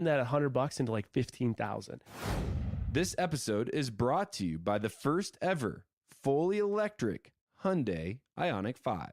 that $100 into like 15,000. This episode is brought to you by the first ever fully electric Hyundai Ioniq 5.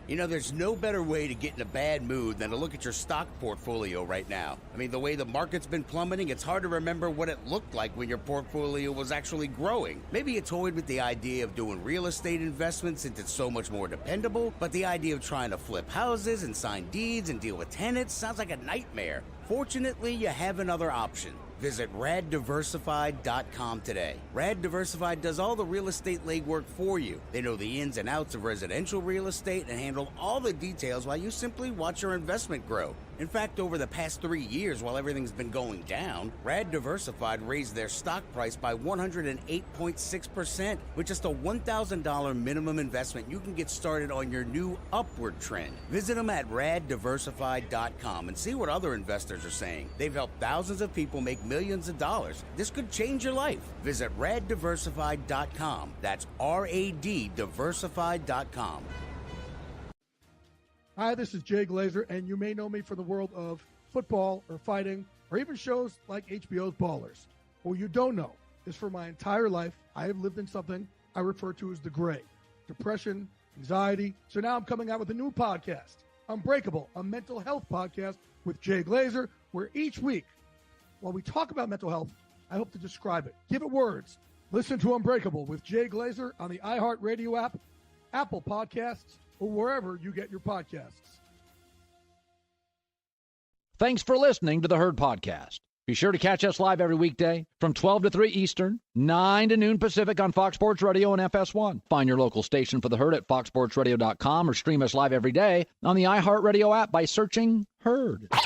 You know, there's no better way to get in a bad mood than to look at your stock portfolio right now. I mean, the way the market's been plummeting, it's hard to remember what it looked like when your portfolio was actually growing. Maybe you toyed with the idea of doing real estate investments since it's so much more dependable, but the idea of trying to flip houses and sign deeds and deal with tenants sounds like a nightmare. Fortunately, you have another option. Visit raddiversified.com today. Rad Diversified does all the real estate legwork for you. They know the ins and outs of residential real estate and handle all the details while you simply watch your investment grow. In fact, over the past 3 years, while everything's been going down, Rad Diversified raised their stock price by 108.6%. With just a $1,000 minimum investment, you can get started on your new upward trend. Visit them at raddiversified.com and see what other investors are saying. They've helped thousands of people make millions of dollars. This could change your life. Visit raddiversified.com. That's R-A-D diversified.com. Hi, this is Jay Glazer, and you may know me for the world of football or fighting or even shows like HBO's Ballers. What you don't know is for my entire life, I have lived in something I refer to as the gray. Depression, anxiety. So now I'm coming out with a new podcast, Unbreakable, a mental health podcast with Jay Glazer, where each week, while we talk about mental health, I hope to describe it. Give it words. Listen to Unbreakable with Jay Glazer on the iHeartRadio app, Apple Podcasts, or wherever you get your podcasts. Thanks for listening to the Herd Podcast. Be sure to catch us live every weekday from 12 to 3 Eastern, 9 to noon Pacific on Fox Sports Radio and FS1. Find your local station for the Herd at foxsportsradio.com or stream us live every day on the iHeartRadio app by searching Herd. Now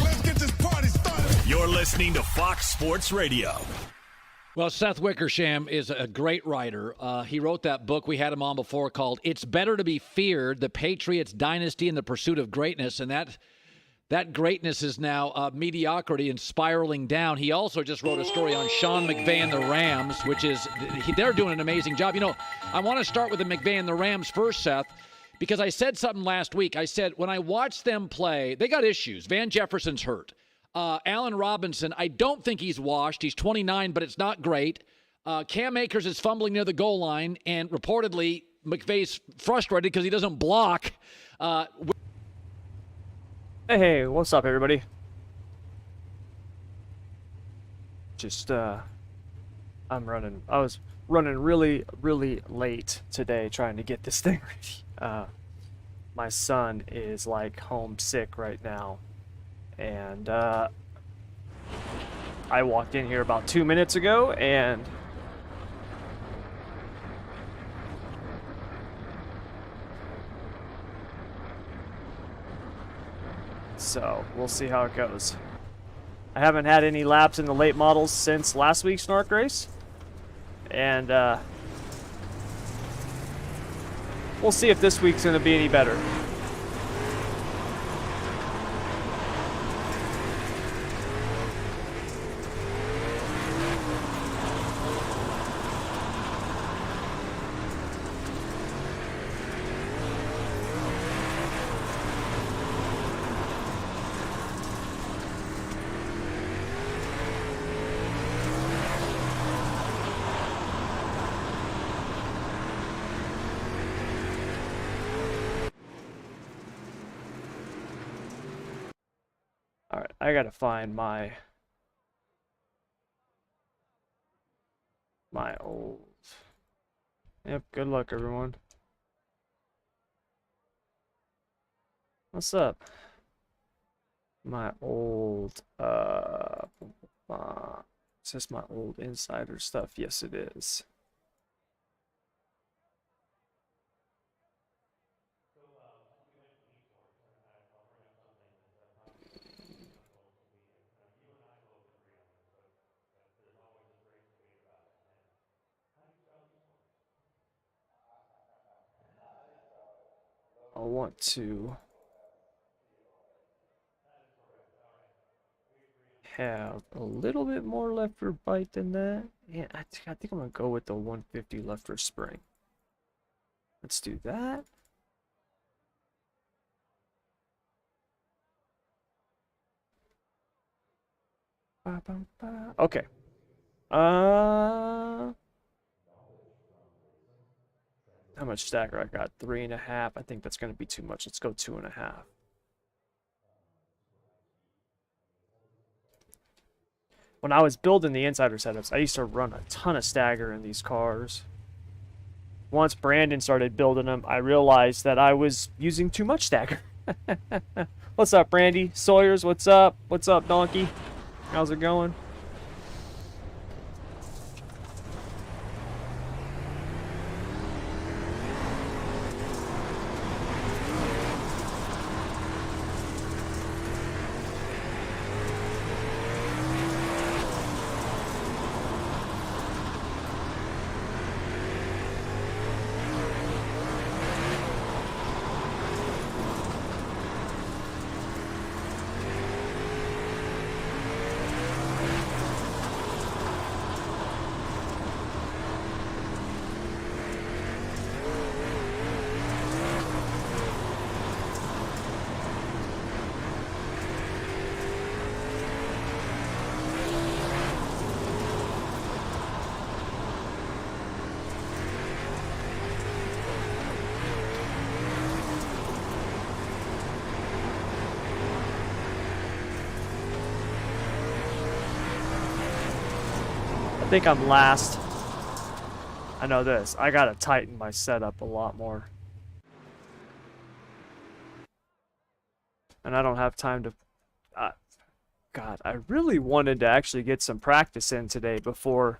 let's get this party started. You're listening to Fox Sports Radio. Well, Seth Wickersham is a great writer. He wrote that book, we had him on before, called It's Better to Be Feared, The Patriots' Dynasty and the Pursuit of Greatness. And that greatness is now mediocrity and spiraling down. He also just wrote a story on Sean McVay and the Rams, which is, they're doing an amazing job. You know, I want to start with the McVay and the Rams first, Seth, because I said something last week. I said, when I watched them play, they got issues. Van Jefferson's hurt. Allen Robinson, I don't think he's washed. He's 29, but it's not great. Cam Akers is fumbling near the goal line, and reportedly McVay's frustrated because he doesn't block. Hey, what's up, everybody? Just, I was running really, really late today trying to get this thing ready. My son is, like, homesick right now. And I walked in here about 2 minutes ago, and so we'll see how it goes. I haven't had any laps in the late models since last week's NARC race, and we'll see if this week's going to be any better. Alright, I gotta find my old... Yep, good luck, everyone. What's up? My old, is this my old insider stuff? Yes, it is. I'll want to have a little bit more lefter bite than that. Yeah, I think I'm gonna go with the 150 lefter spring. Let's do that. Okay. How much stacker I got? 3.5. I think that's going to be too much. Let's go 2.5. When I was building the insider setups, I used to run a ton of stagger in these cars. Once Brandon started building them, I realized that I was using too much stagger. What's up, Brandy? Sawyers, what's up? What's up, Donkey? How's it going? I think I'm last. I know this. I gotta tighten my setup a lot more. And I don't have time to... God, I really wanted to actually get some practice in today before...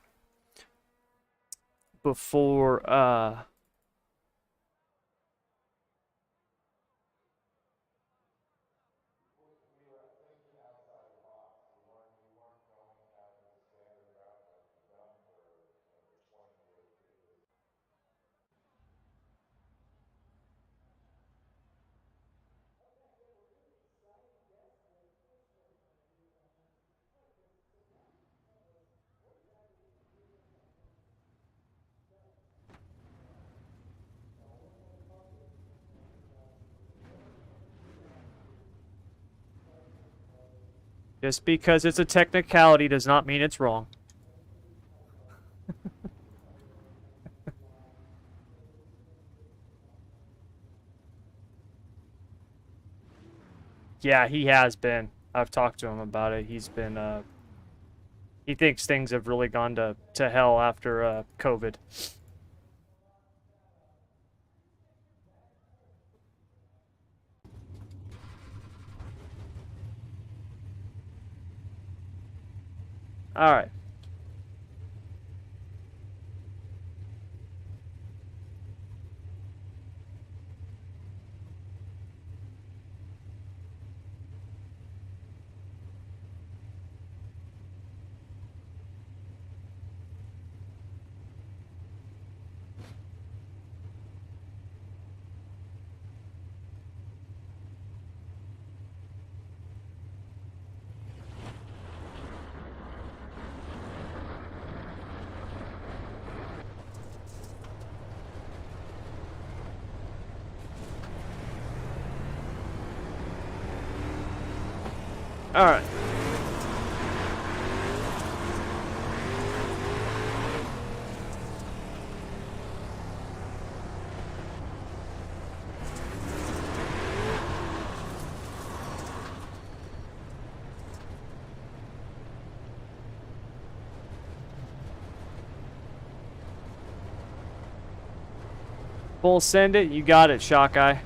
Just because it's a technicality does not mean it's wrong. Yeah, he has been. I've talked to him about it. He's been, he thinks things have really gone to hell after, COVID. Alright. Alright. Full send it. You got it, Shock Eye.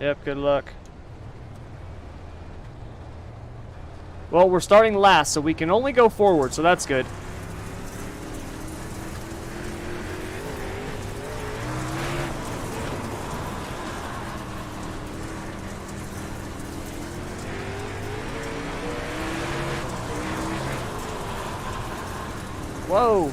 Yep, good luck. Well, we're starting last, so we can only go forward, so that's good. Whoa.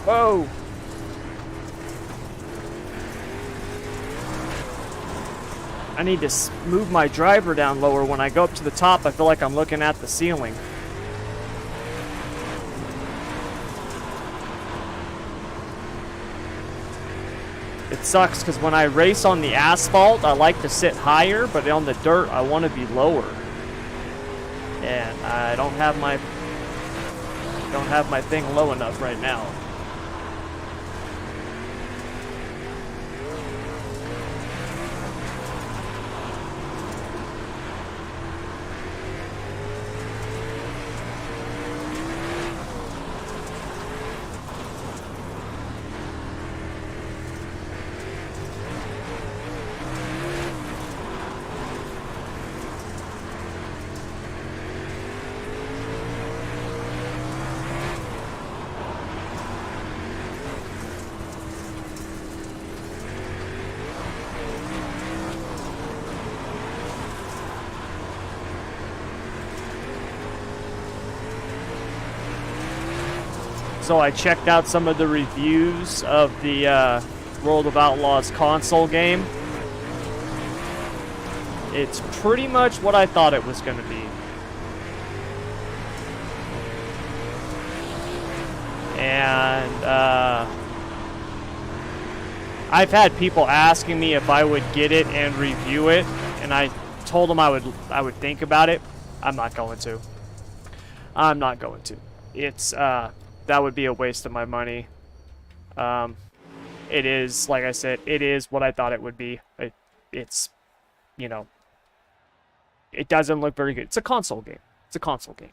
Whoa! I need to move my driver down lower. When I go up to the top, I feel like I'm looking at the ceiling. It sucks because when I race on the asphalt, I like to sit higher, but on the dirt, I want to be lower. And I don't have my thing low enough right now. So I checked out some of the reviews of the World of Outlaws console game. It's pretty much what I thought it was going to be. And I've had people asking me if I would get it and review it, and I told them I would think about it. I'm not going to. I'm not going to. It's that would be a waste of my money. It is, like I said, it is what I thought it would be. It's, you know, it doesn't look very good. It's a console game. It's a console game.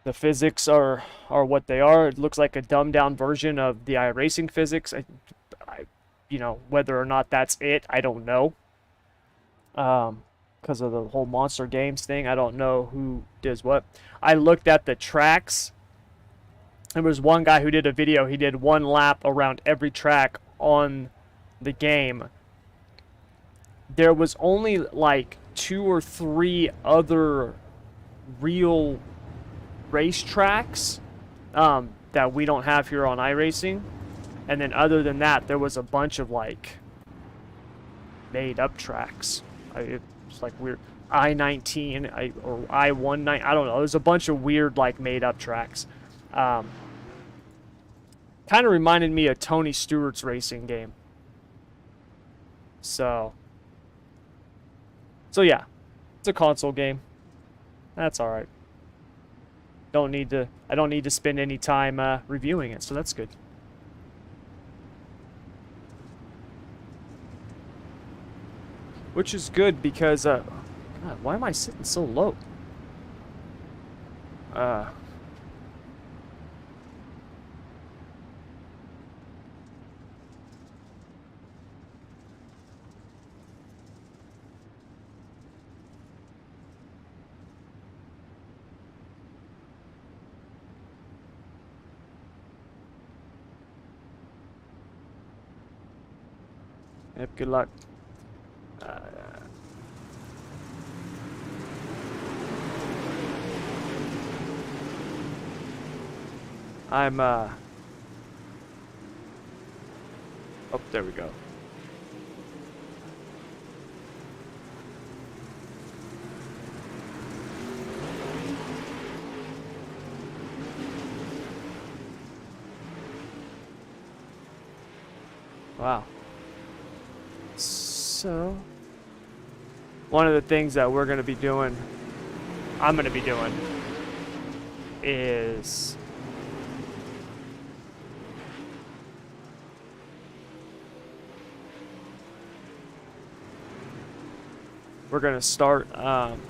The physics are what they are. It looks like a dumbed down version of the iRacing physics. You know, whether or not that's it, I don't know. Because of the whole Monster Games thing, I don't know who does what. I looked at the tracks. There was one guy who did a video. He did one lap around every track on the game. There was only like 2 or 3 other real racetracks that we don't have here on iRacing. And then other than that, there was a bunch of like made up tracks. It's like weird. I-19 or I-19, I don't know. There's a bunch of weird like made up tracks. Kind of reminded me of Tony Stewart's racing game. So yeah, it's a console game. That's all right. I don't need to spend any time reviewing it, so that's good. Which is good because God, why am I sitting so low? Yep, good luck. I'm oh, there we go. Wow. So, one of the things that we're going to be doing, I'm going to be doing, is we're going to start I'm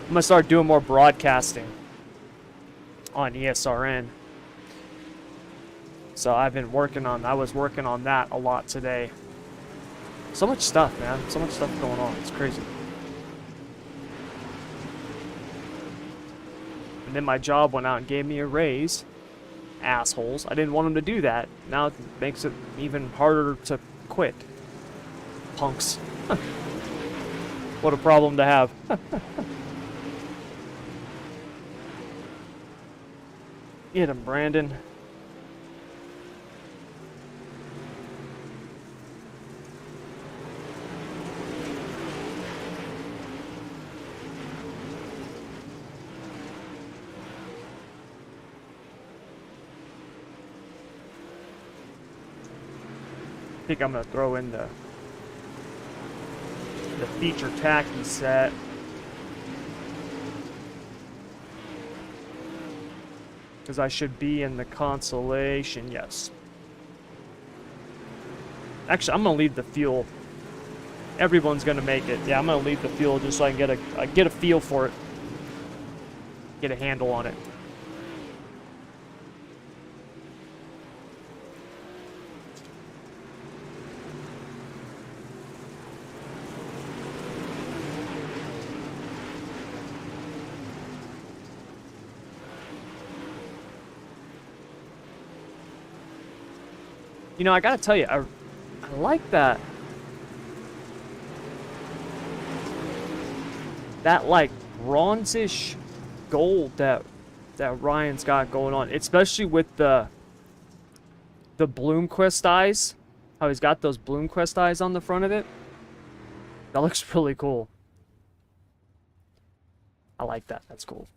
going to start doing more broadcasting on ESRN. So I was working on that a lot today. So much stuff, man. So much stuff going on. It's crazy. And then my job went out and gave me a raise. Assholes. I didn't want them to do that. Now it makes it even harder to quit. Punks. What a problem to have. Get him, Brandon. I think I'm gonna throw in the feature tacky set. Because I should be in the consolation, yes. Actually, I'm gonna leave the fuel. Everyone's gonna make it. Yeah, I'm gonna leave the fuel just so I can get a feel for it. Get a handle on it. You know, I gotta tell you, I like that. That like bronzish gold that Ryan's got going on, especially with the Bloomquist eyes. How he's got those Bloomquist eyes on the front of it. That looks really cool. I like that. That's cool.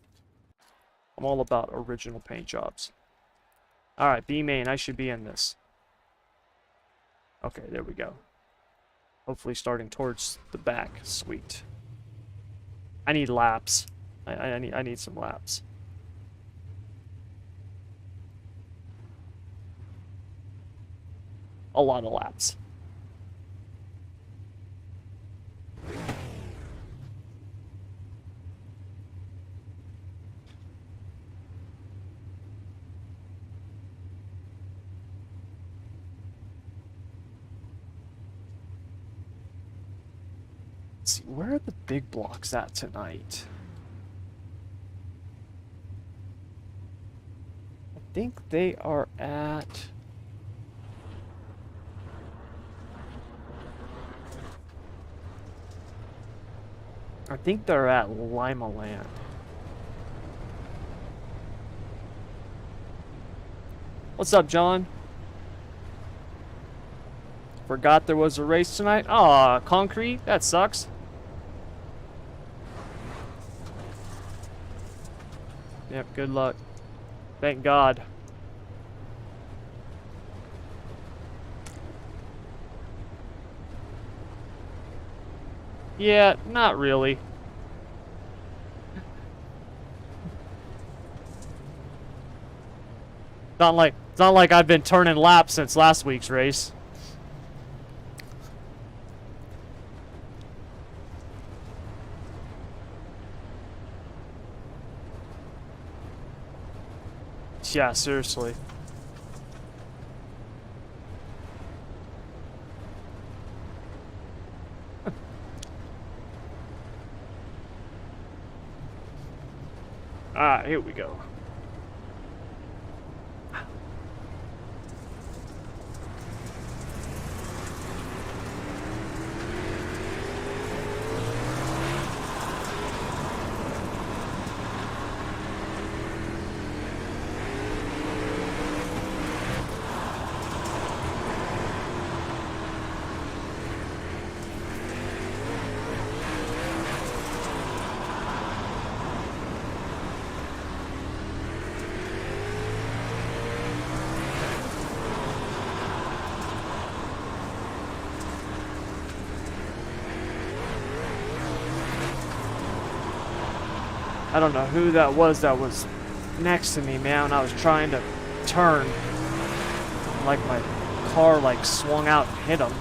I'm all about original paint jobs. All right, B main. I should be in this. Okay, there we go. Hopefully starting towards the back. Sweet. I need laps. I need some laps. A lot of laps. See, where are the big blocks at tonight? I think they are at... I think they're at Lima Land. What's up, John? Forgot there was a race tonight? Aw, concrete? That sucks. Yep, good luck. Thank God. Yeah, not really. It's not like I've been turning laps since last week's race. Yeah, seriously. Alright, here we go. I don't know who that was next to me, man, when I was trying to turn. Like my car like swung out and hit him.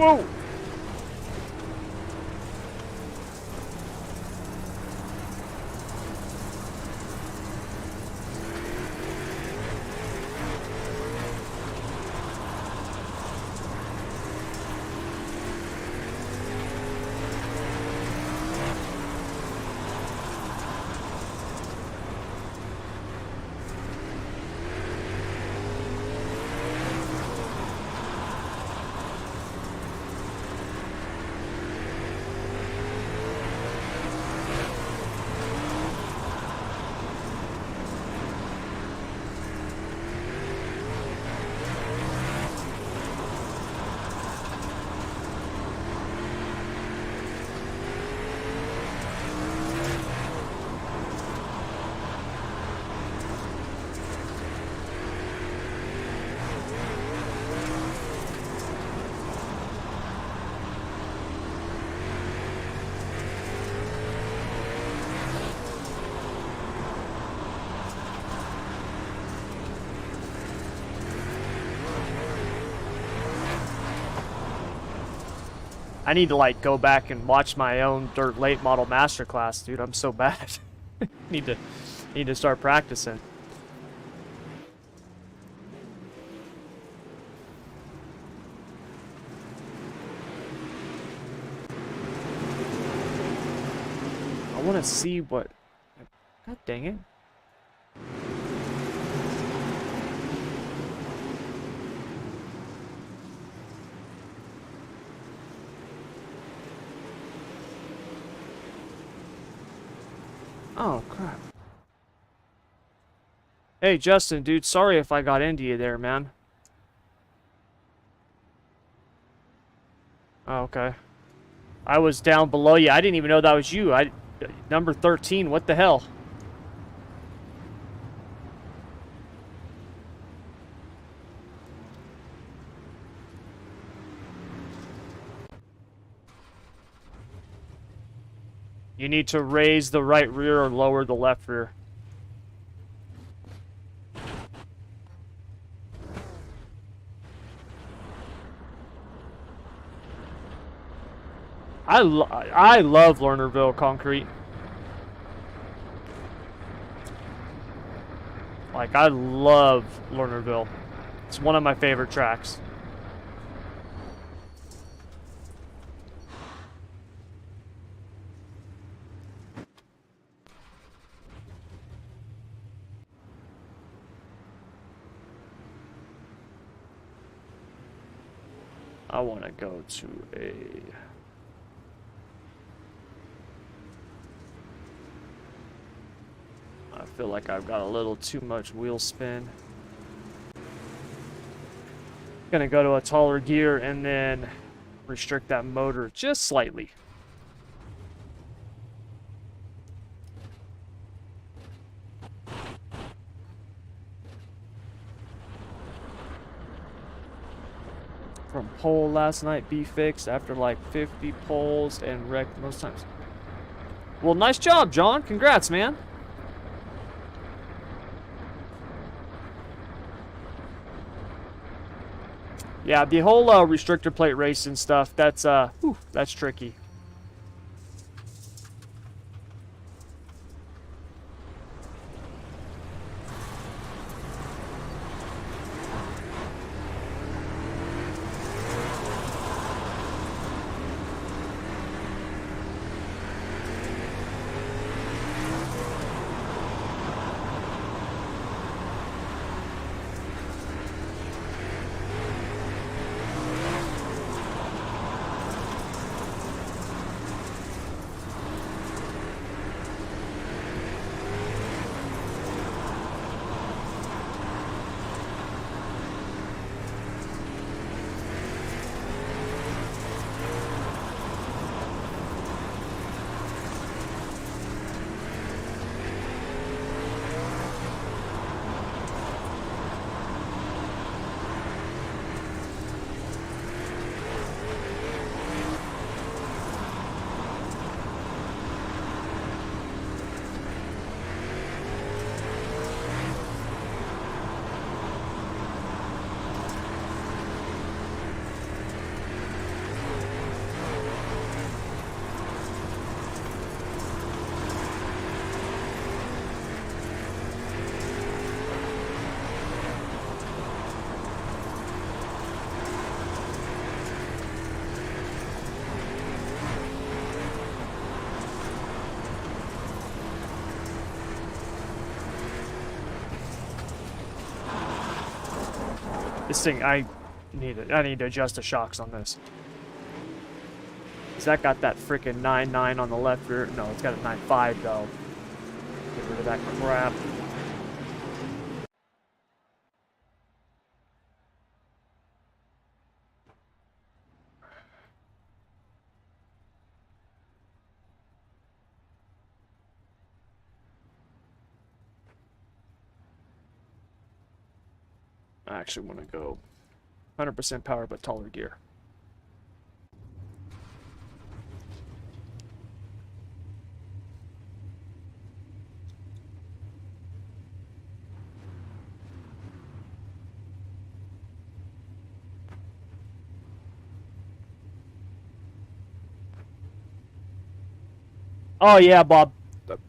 Whoa! I need to like go back and watch my own dirt late model masterclass, dude. I'm so bad. need to start practicing. I want to see what. God dang it. Oh, crap. Hey, Justin, dude, sorry if I got into you there, man. Oh, okay. I was down below you. I didn't even know that was you. Number 13, what the hell? You need to raise the right rear or lower the left rear. I love Lernerville concrete. Like, I love Lernerville. It's one of my favorite tracks. I want to go to a... I feel like I've got a little too much wheel spin. Gonna go to a taller gear and then restrict that motor just slightly. From pole last night, be fixed after like 50 poles and wrecked most times. Well, nice job, John. Congrats, man. Yeah, the whole restrictor plate racing stuff, that's tricky. This thing, I need to adjust the shocks on this. Cause that got that freaking 9.9 on the left rear. No, it's got a 9.5 though. Get rid of that crap. I actually want to go 100% power but taller gear. Oh yeah, Bob.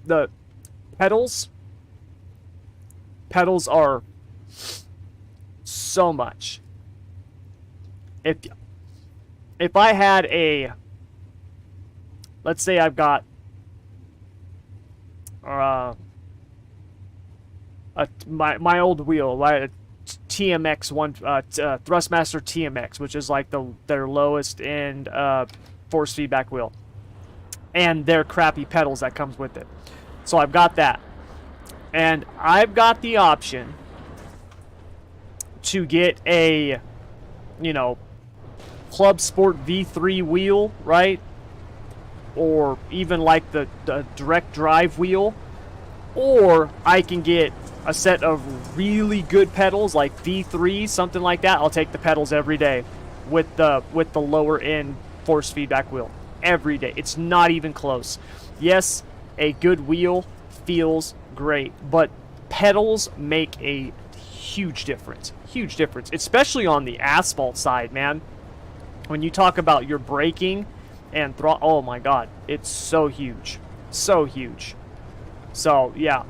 The pedals are so much. If I had a, let's say I've got my old wheel, right, a TMX Thrustmaster TMX, which is like their lowest end force feedback wheel, and their crappy pedals that comes with it. So I've got that, and I've got the option to get a, you know, Club Sport V3 wheel, right? Or even like the direct drive wheel. Or I can get a set of really good pedals like V3, something like that. I'll take the pedals every day with the lower end force feedback wheel every day. It's not even close. Yes, a good wheel feels great, but pedals make a huge difference, especially on the asphalt side, man. When you talk about your braking and oh my god, it's so huge, so yeah,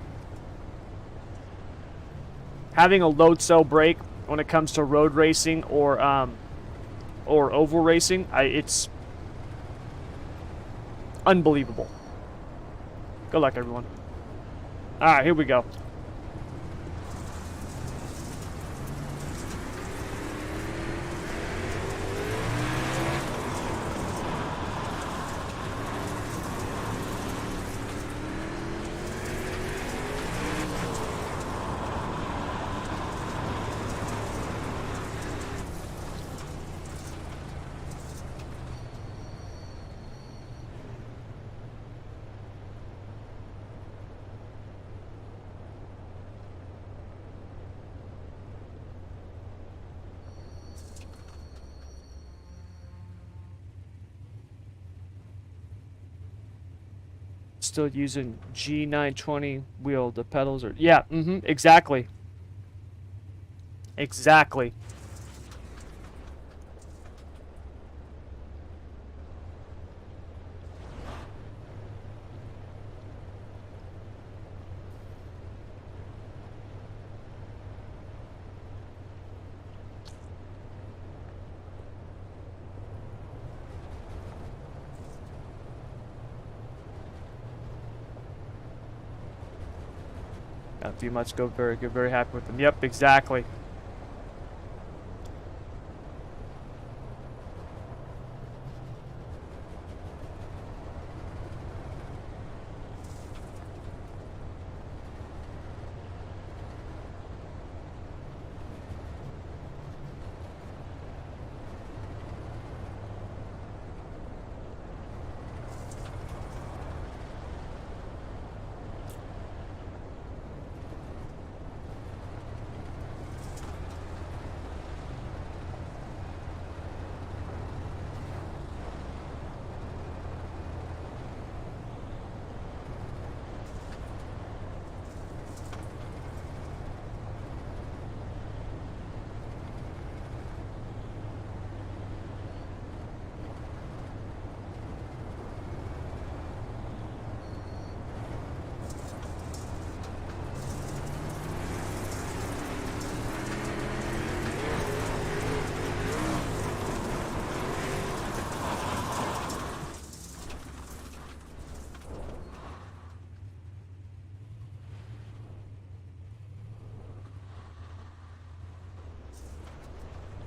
having a load cell brake when it comes to road racing or oval racing, it's unbelievable. Good luck, everyone. All right, here we go. Still using G920 wheel. The pedals are, yeah, exactly. Got a few months ago, very good, very happy with them. Yep, exactly.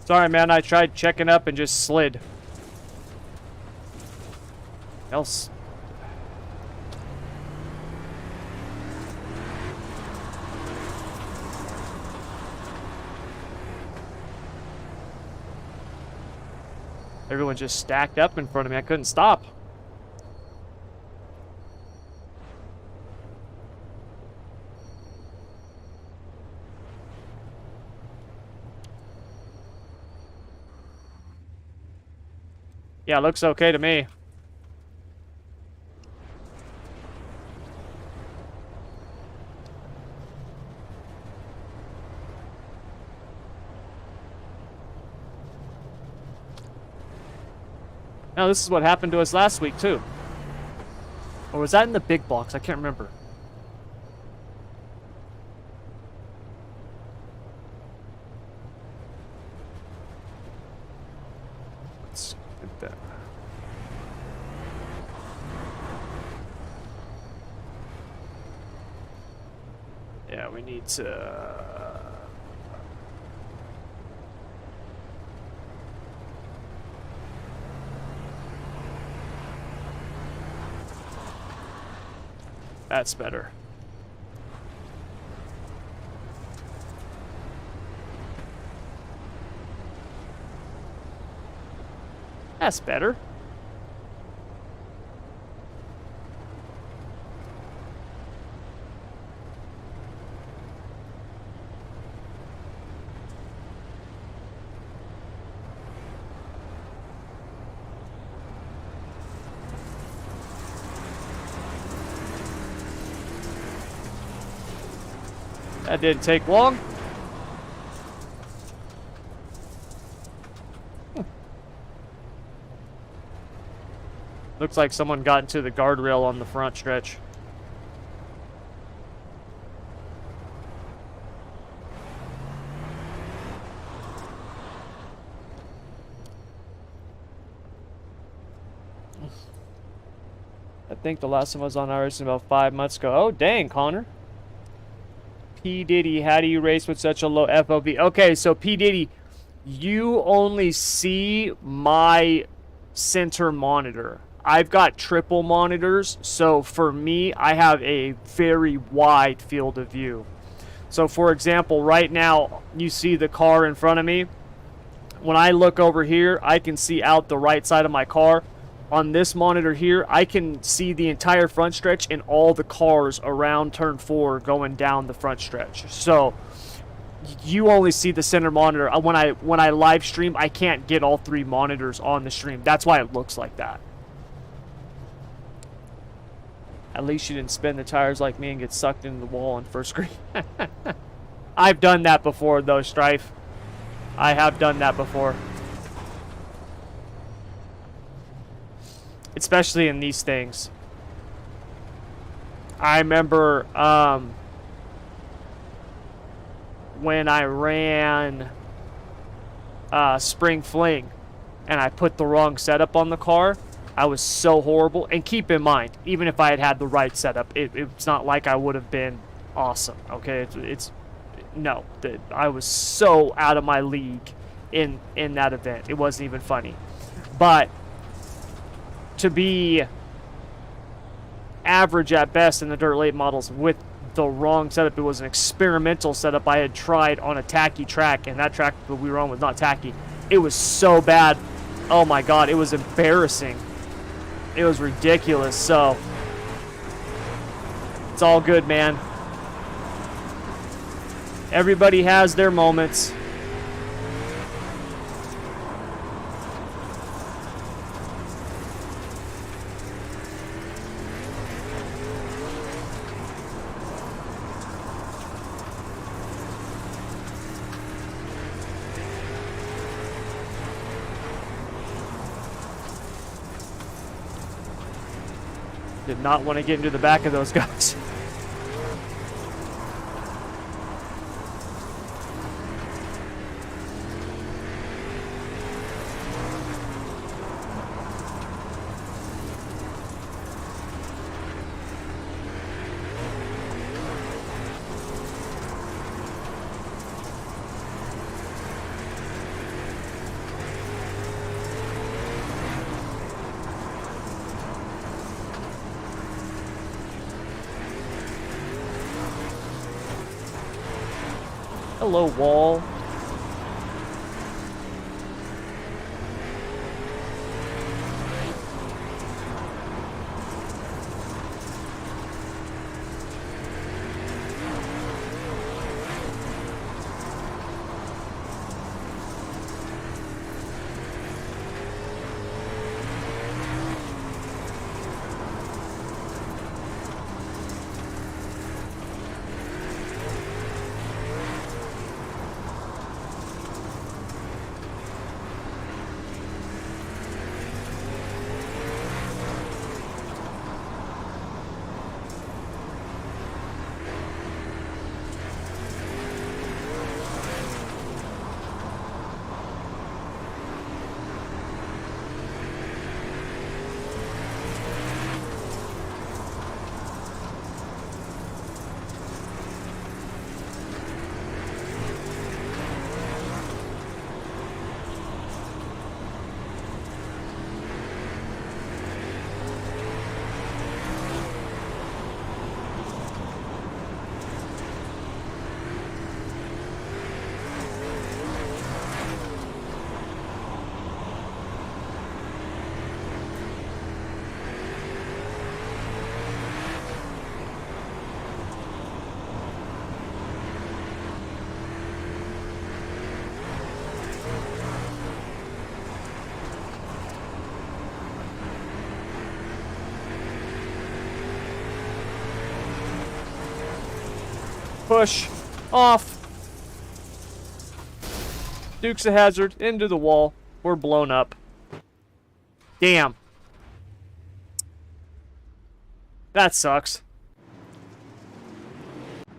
Sorry, man. I tried checking up and just slid. Else. Everyone just stacked up in front of me. I couldn't stop. Yeah, looks okay to me. Now, this is what happened to us last week, too. Or was that in the big box? I can't remember. Let's get that. Yeah, we need to... That's better. That's better. That didn't take long. Looks like someone got into the guardrail on the front stretch. I think the last one was on iracing about 5 months ago. Oh, dang, Connor. P. Diddy, how do you race with such a low FOV? Okay, so P. Diddy, you only see my center monitor. I've got triple monitors, so for me, I have a very wide field of view. So for example, right now, you see the car in front of me. When I look over here, I can see out the right side of my car. On this monitor here, I can see the entire front stretch and all the cars around turn 4 going down the front stretch. So you only see the center monitor. When I live stream, I can't get all 3 monitors on the stream. That's why it looks like that. At least you didn't spin the tires like me and get sucked into the wall on first screen. I've done that before though, Strife. I have done that before. Especially in these things. I remember when I ran Spring Fling and I put the wrong setup on the car. I was so horrible. And keep in mind, even if I had had the right setup, it's not like I would have been awesome. Okay, no, I was so out of my league in that event. It wasn't even funny. But to be average at best in the Dirt Late models with the wrong setup. It was an experimental setup I had tried on a tacky track, and that track that we were on was not tacky. It was so bad. Oh my god, it was embarrassing. It was ridiculous. So it's all good, man. Everybody has their moments. Did not want to get into the back of those guys. Hello, wall. Push. Off. Dukes of Hazzard. Into the wall. We're blown up. Damn. That sucks. I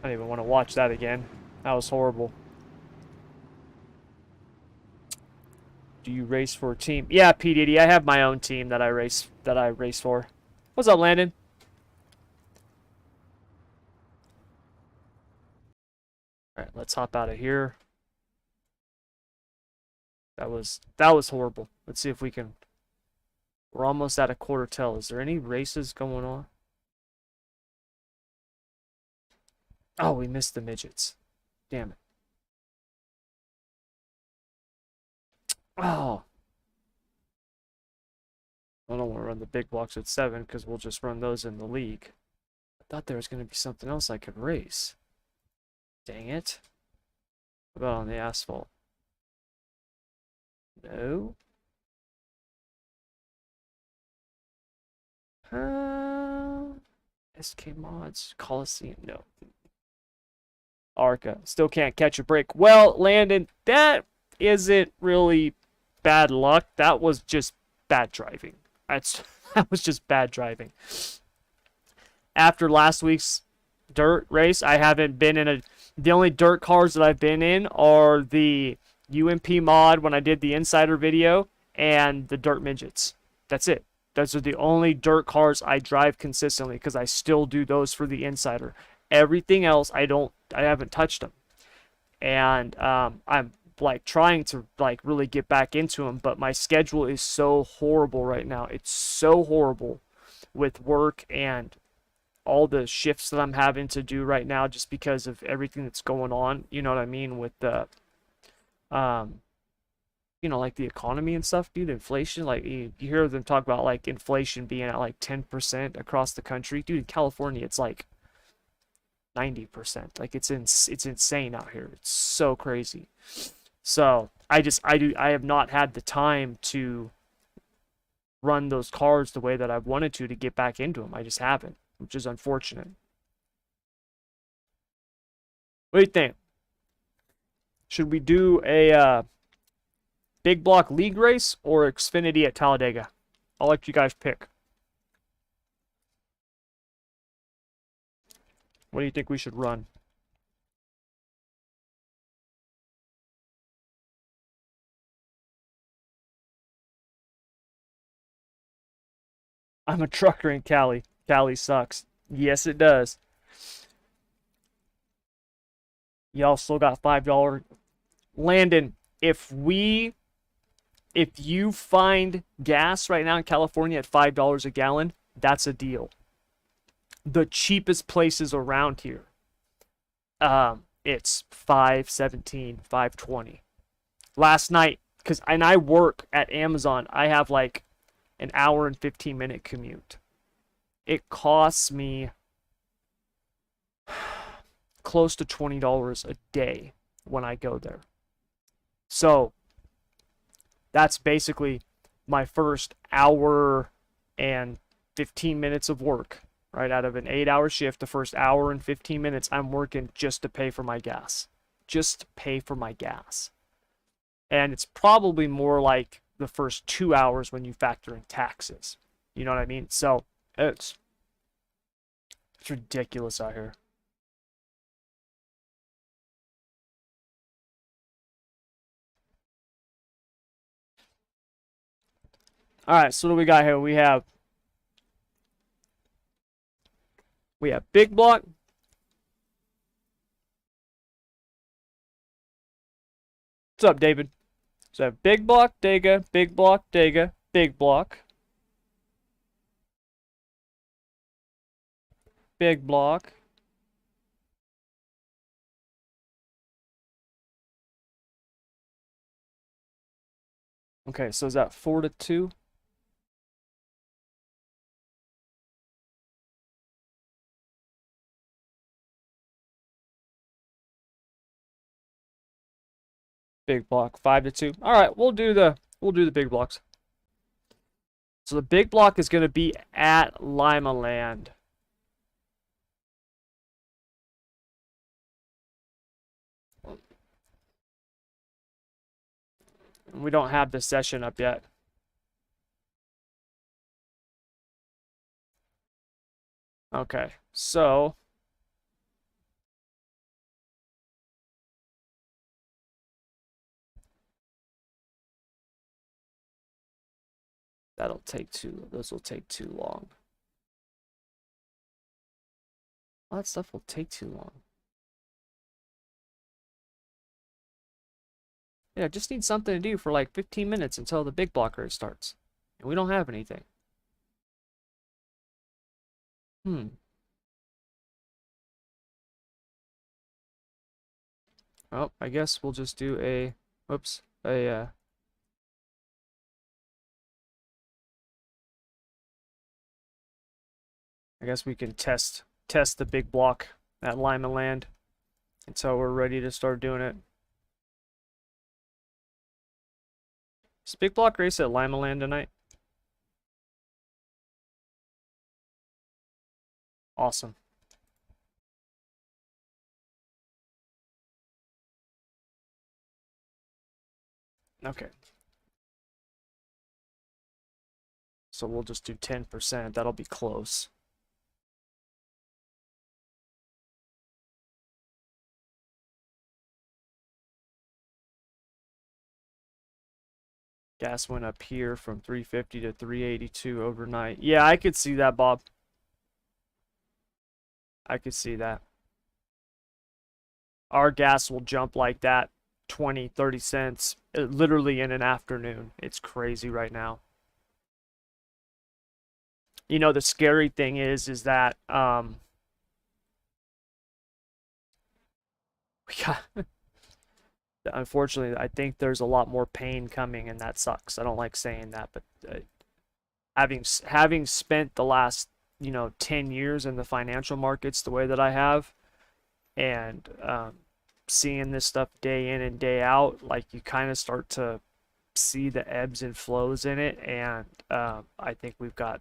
don't even want to watch that again. That was horrible. Do you race for a team? Yeah, P. Diddy, I have my own team that I race for. What's up, Landon? Alright, let's hop out of here. That was horrible. Let's see if we can. We're almost at a quarter till. Is there any races going on? Oh, we missed the midgets. Damn it. Oh. I don't want to run the big blocks at 7 because we'll just run those in the league. I thought there was going to be something else I could race. Dang it. What about on the asphalt? No. SK Mods, Coliseum, no. Arca, still can't catch a break. Well, Landon, that isn't really bad luck. That was just bad driving. That was just bad driving. After last week's dirt race, I haven't been in a... The only dirt cars that I've been in are the UMP mod when I did the Insider video and the dirt midgets. That's it. Those are the only dirt cars I drive consistently because I still do those for the Insider. Everything else, I haven't touched them. And I'm like trying to like really get back into them, but my schedule is so horrible right now. It's so horrible with work and all the shifts that I'm having to do right now just because of everything that's going on. You know what I mean? With the, you know, like the economy and stuff, dude, inflation, like you hear them talk about like inflation being at like 10% across the country. Dude, in California, it's like 90%. Like it's insane out here. It's so crazy. So I have not had the time to run those cars the way that I've wanted to get back into them. I just haven't, which is unfortunate. What do you think? Should we do a big block league race or Xfinity at Talladega? I'll let you guys pick. What do you think we should run? I'm a trucker in Cali. Cali sucks. Yes, it does. Y'all still got $5. Landon, if you find gas right now in California at $5 a gallon, that's a deal. The cheapest places around here. it's 517, 520. Last night, and I work at Amazon, I have like an hour and 15-minute commute. It costs me close to $20 a day when I go there. So that's basically my first hour and 15 minutes of work, right? Out of an 8-hour shift, the first hour and 15 minutes I'm working just to pay for my gas. Just to pay for my gas. And it's probably more like the first 2 hours when you factor in taxes. You know what I mean? So it's ridiculous out here. All right, so what do we got here? We have big block. What's up, David? So I have big block, Dega, big block, Dega, big block. Big block. Okay, so is that 4-2? Big block, 5-2. All right, we'll do the big blocks. So the big block is going to be at Lima Land. We don't have the session up yet. Okay, so this will take too long. All that stuff will take too long. Yeah, just need something to do for like 15 minutes until the big block race starts. And we don't have anything. Well, I guess we'll just do I guess we can test the big block at Lima Land until we're ready to start doing it. Is big block race at Lima Land tonight? Awesome. Okay. So we'll just do 10%. That'll be close. Gas went up here from 350 to 382 overnight. Yeah, I could see that, Bob. I could see that. Our gas will jump like that 20, 30 cents literally in an afternoon. It's crazy right now. You know, the scary thing is that unfortunately, I think there's a lot more pain coming, and that sucks. I don't like saying that, but having spent the last 10 years in the financial markets the way that I have, and seeing this stuff day in and day out, like you kind of start to see the ebbs and flows in it, and I think we've got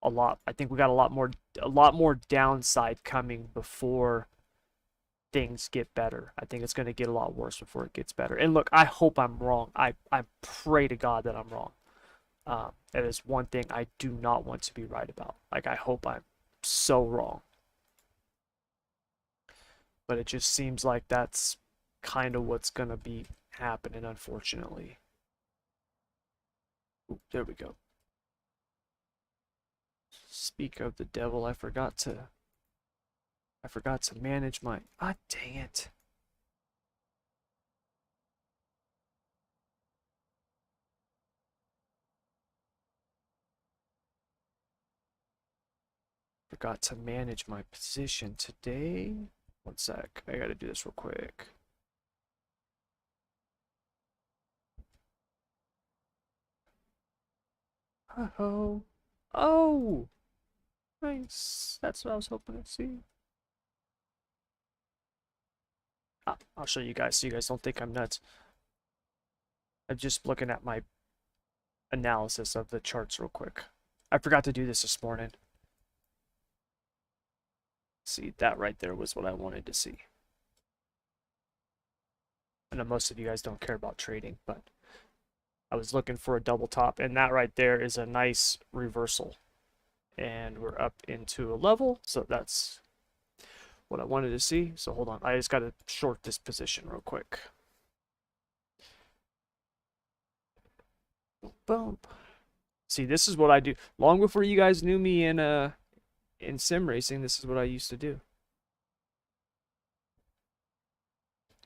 a lot. I think we got a lot more downside coming before things get better. I think it's going to get a lot worse before it gets better. And look, I hope I'm wrong. I pray to God that I'm wrong. That is one thing I do not want to be right about. Like, I hope I'm so wrong. But it just seems like that's kind of what's going to be happening, unfortunately. Ooh, there we go. Speak of the devil, I forgot to manage my... Ah, dang it. Forgot to manage my position today. One sec. I gotta do this real quick. Oh. Oh! Nice. That's what I was hoping to see. I'll show you guys so you guys don't think I'm nuts. I'm just looking at my analysis of the charts real quick. I forgot to do this morning. See, that right there was what I wanted to see. I know most of you guys don't care about trading, but I was looking for a double top, and that right there is a nice reversal. And we're up into a level, so that's what I wanted to see. So hold on, I just got to short this position real quick. Boom. See, this is what I do. Long before you guys knew me in sim racing, this is what I used to do.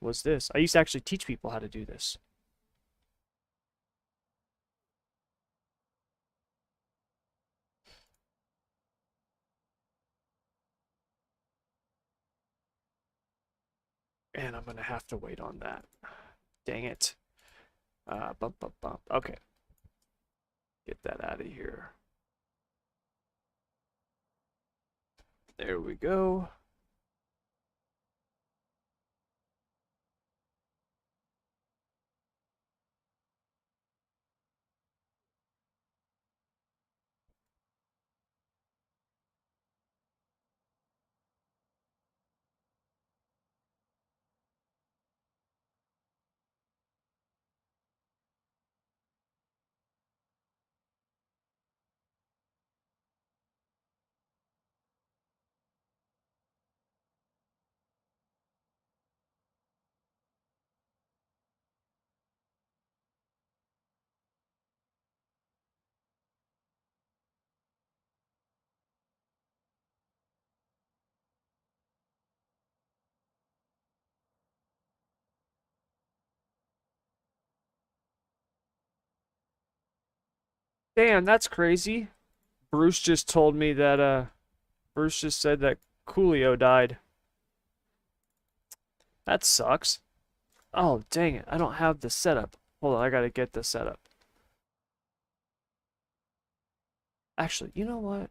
Was this. I used to actually teach people how to do this. And I'm going to have to wait on that. Dang it. Bump, bump, bump. Okay. Get that out of here. There we go. Damn, that's crazy. Bruce just told me that, Bruce just said that Coolio died. That sucks. Oh, dang it. I don't have the setup. Hold on, I gotta get the setup. Actually, you know what?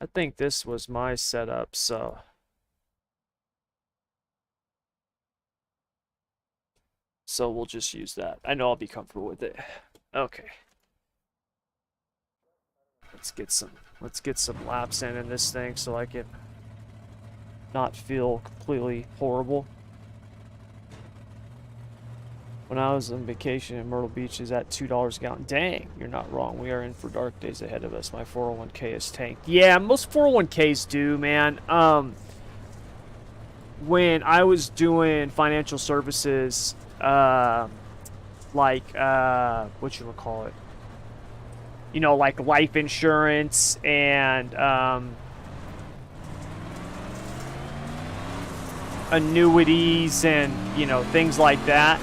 I think this was my setup, so we'll just use that. I know I'll be comfortable with it. Okay. Let's get some laps in this thing so I can not feel completely horrible. When I was on vacation in Myrtle Beach is at $2 a gallon. Dang, you're not wrong. We are in for dark days ahead of us. My 401k is tanked. Yeah, most 401ks do, man. When I was doing financial services, like what you would call it, you know, like life insurance and annuities and, you know, things like that.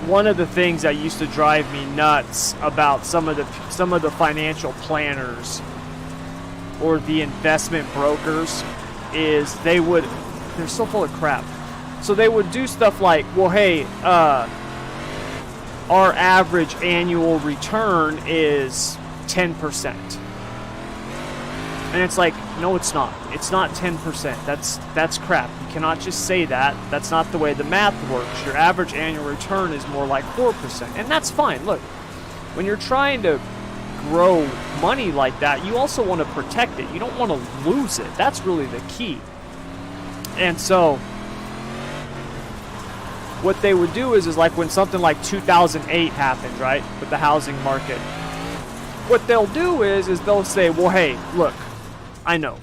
One of the things that used to drive me nuts about some of the financial planners or the investment brokers is they're so full of crap. So they would do stuff like, well, hey, our average annual return is 10%. And it's like, no, it's not. It's not 10%. That's crap. You cannot just say that. That's not the way the math works. Your average annual return is more like 4%. And that's fine. Look, when you're trying to grow money like that, you also want to protect it. You don't want to lose it. That's really the key. And so what they would do is like when something like 2008 happened, right, with the housing market, what they'll do is they'll say, well, hey, look, I know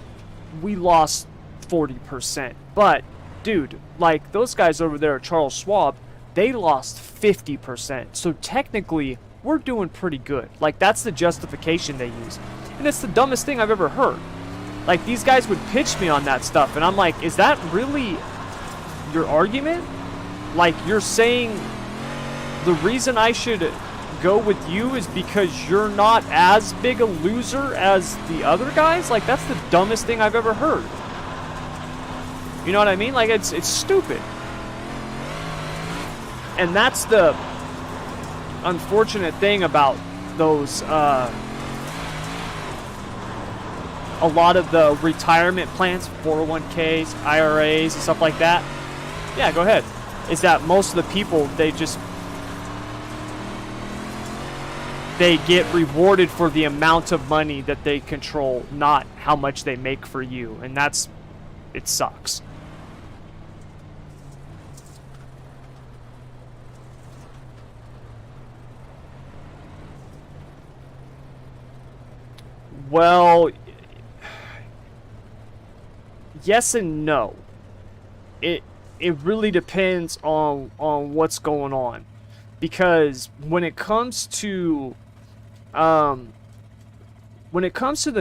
we lost 40%, but dude, like those guys over there at Charles Schwab, they lost 50%. So technically, we're doing pretty good. Like that's the justification they use. And it's the dumbest thing I've ever heard. Like these guys would pitch me on that stuff, and I'm like, is that really your argument. Like, you're saying the reason I should go with you is because you're not as big a loser as the other guys? Like, that's the dumbest thing I've ever heard. You know what I mean? Like, it's stupid. And that's the unfortunate thing about those, a lot of the retirement plans, 401ks, IRAs, and stuff like that. Yeah, go ahead. Is that most of the people, they get rewarded for the amount of money that they control, not how much they make for you. And it sucks. Well, yes and no. It really depends on what's going on, because when it comes to the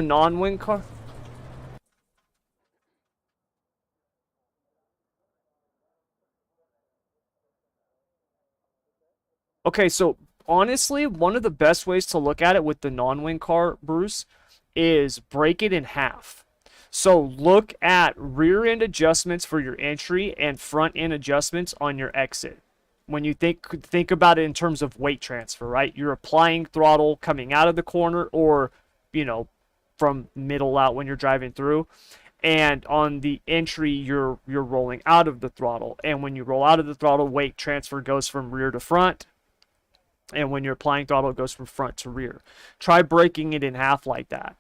non-wing car. Okay, so honestly, one of the best ways to look at it with the non-wing car, Bruce, is break it in half. So look at rear end adjustments for your entry and front end adjustments on your exit. When you think about it in terms of weight transfer, right? You're applying throttle coming out of the corner, or, from middle out when you're driving through. And on the entry, you're rolling out of the throttle. And when you roll out of the throttle, weight transfer goes from rear to front. And when you're applying throttle, it goes from front to rear. Try breaking it in half like that.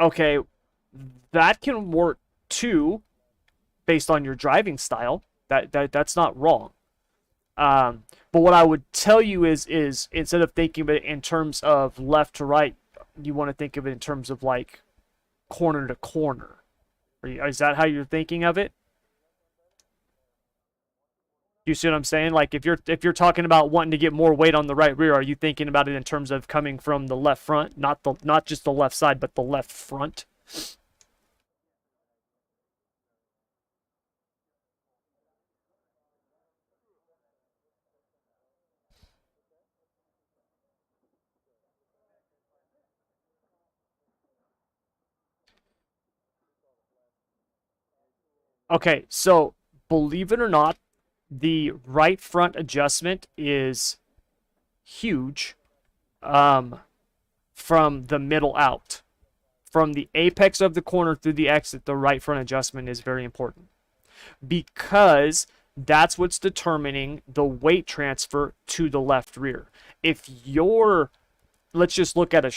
Okay, that can work too, based on your driving style. That's not wrong. But what I would tell you is instead of thinking of it in terms of left to right, you want to think of it in terms of like corner to corner. Is that how you're thinking of it? You see what I'm saying? Like, if you're talking about wanting to get more weight on the right rear, are you thinking about it in terms of coming from the left front, not just the left side, but the left front? Okay, so believe it or not, the right front adjustment is huge, from the middle out. From the apex of the corner through the exit, the right front adjustment is very important, because that's what's determining the weight transfer to the left rear. If you're, let's just look at a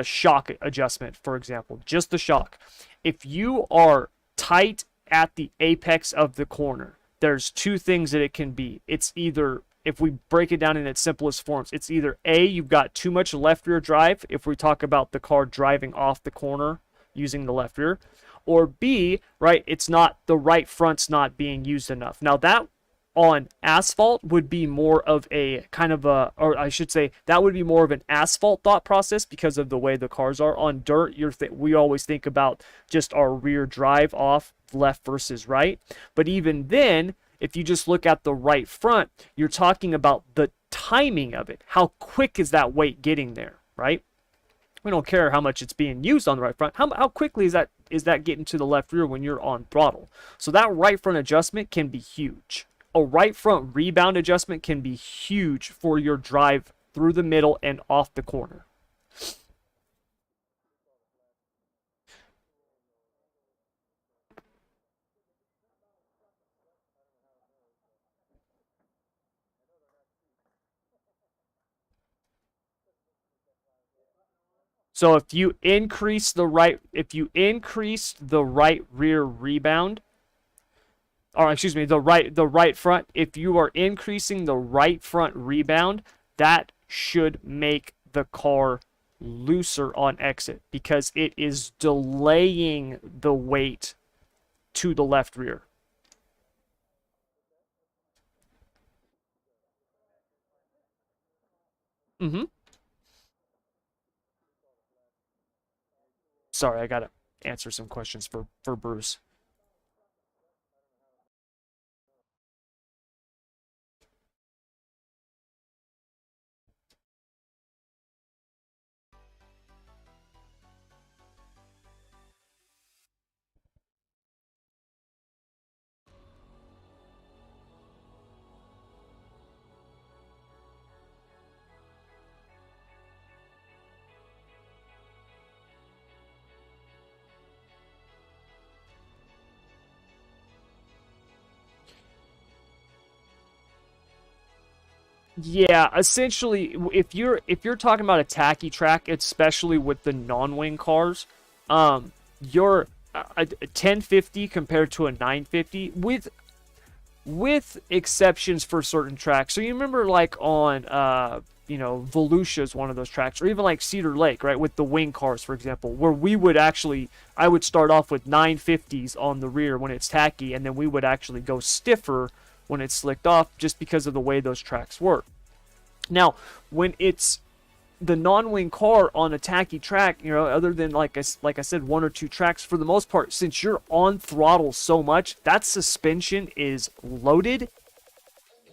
shock adjustment, for example, just the shock. If you are tight at the apex of the corner, there's two things that it can be. It's either, if we break it down in its simplest forms, it's either A, you've got too much left rear drive, if we talk about the car driving off the corner using the left rear, or B, right, it's not, the right front's not being used enough. Now that on asphalt would be more of a kind of a, or I should say, that would be more of an asphalt thought process because of the way the cars are. On dirt, we always think about just our rear drive off, left versus right. But even then, if you just look at the right front, you're talking about the timing of it. How quick is that weight getting there, right? We don't care how much it's being used on the right front. How quickly is that getting to the left rear when you're on throttle? So that right front adjustment can be huge. A right front rebound adjustment can be huge for your drive through the middle and off the corner. So if you increase the right rear rebound, or excuse me, the right front, if you are increasing the right front rebound, that should make the car looser on exit, because it is delaying the weight to the left rear. Mm-hmm. Sorry, I gotta answer some questions for Bruce. Yeah, essentially, if you're talking about a tacky track, especially with the non-wing cars, your a 1050 compared to a 950 with exceptions for certain tracks. So you remember like on Volusia is one of those tracks, or even like Cedar Lake, right, with the wing cars, for example, where I would start off with 950s on the rear when it's tacky, and then we would actually go stiffer when it's slicked off, just because of the way those tracks work. Now, when it's the non-wing car on a tacky track, other than like I said, one or two tracks, for the most part, since you're on throttle so much, that suspension is loaded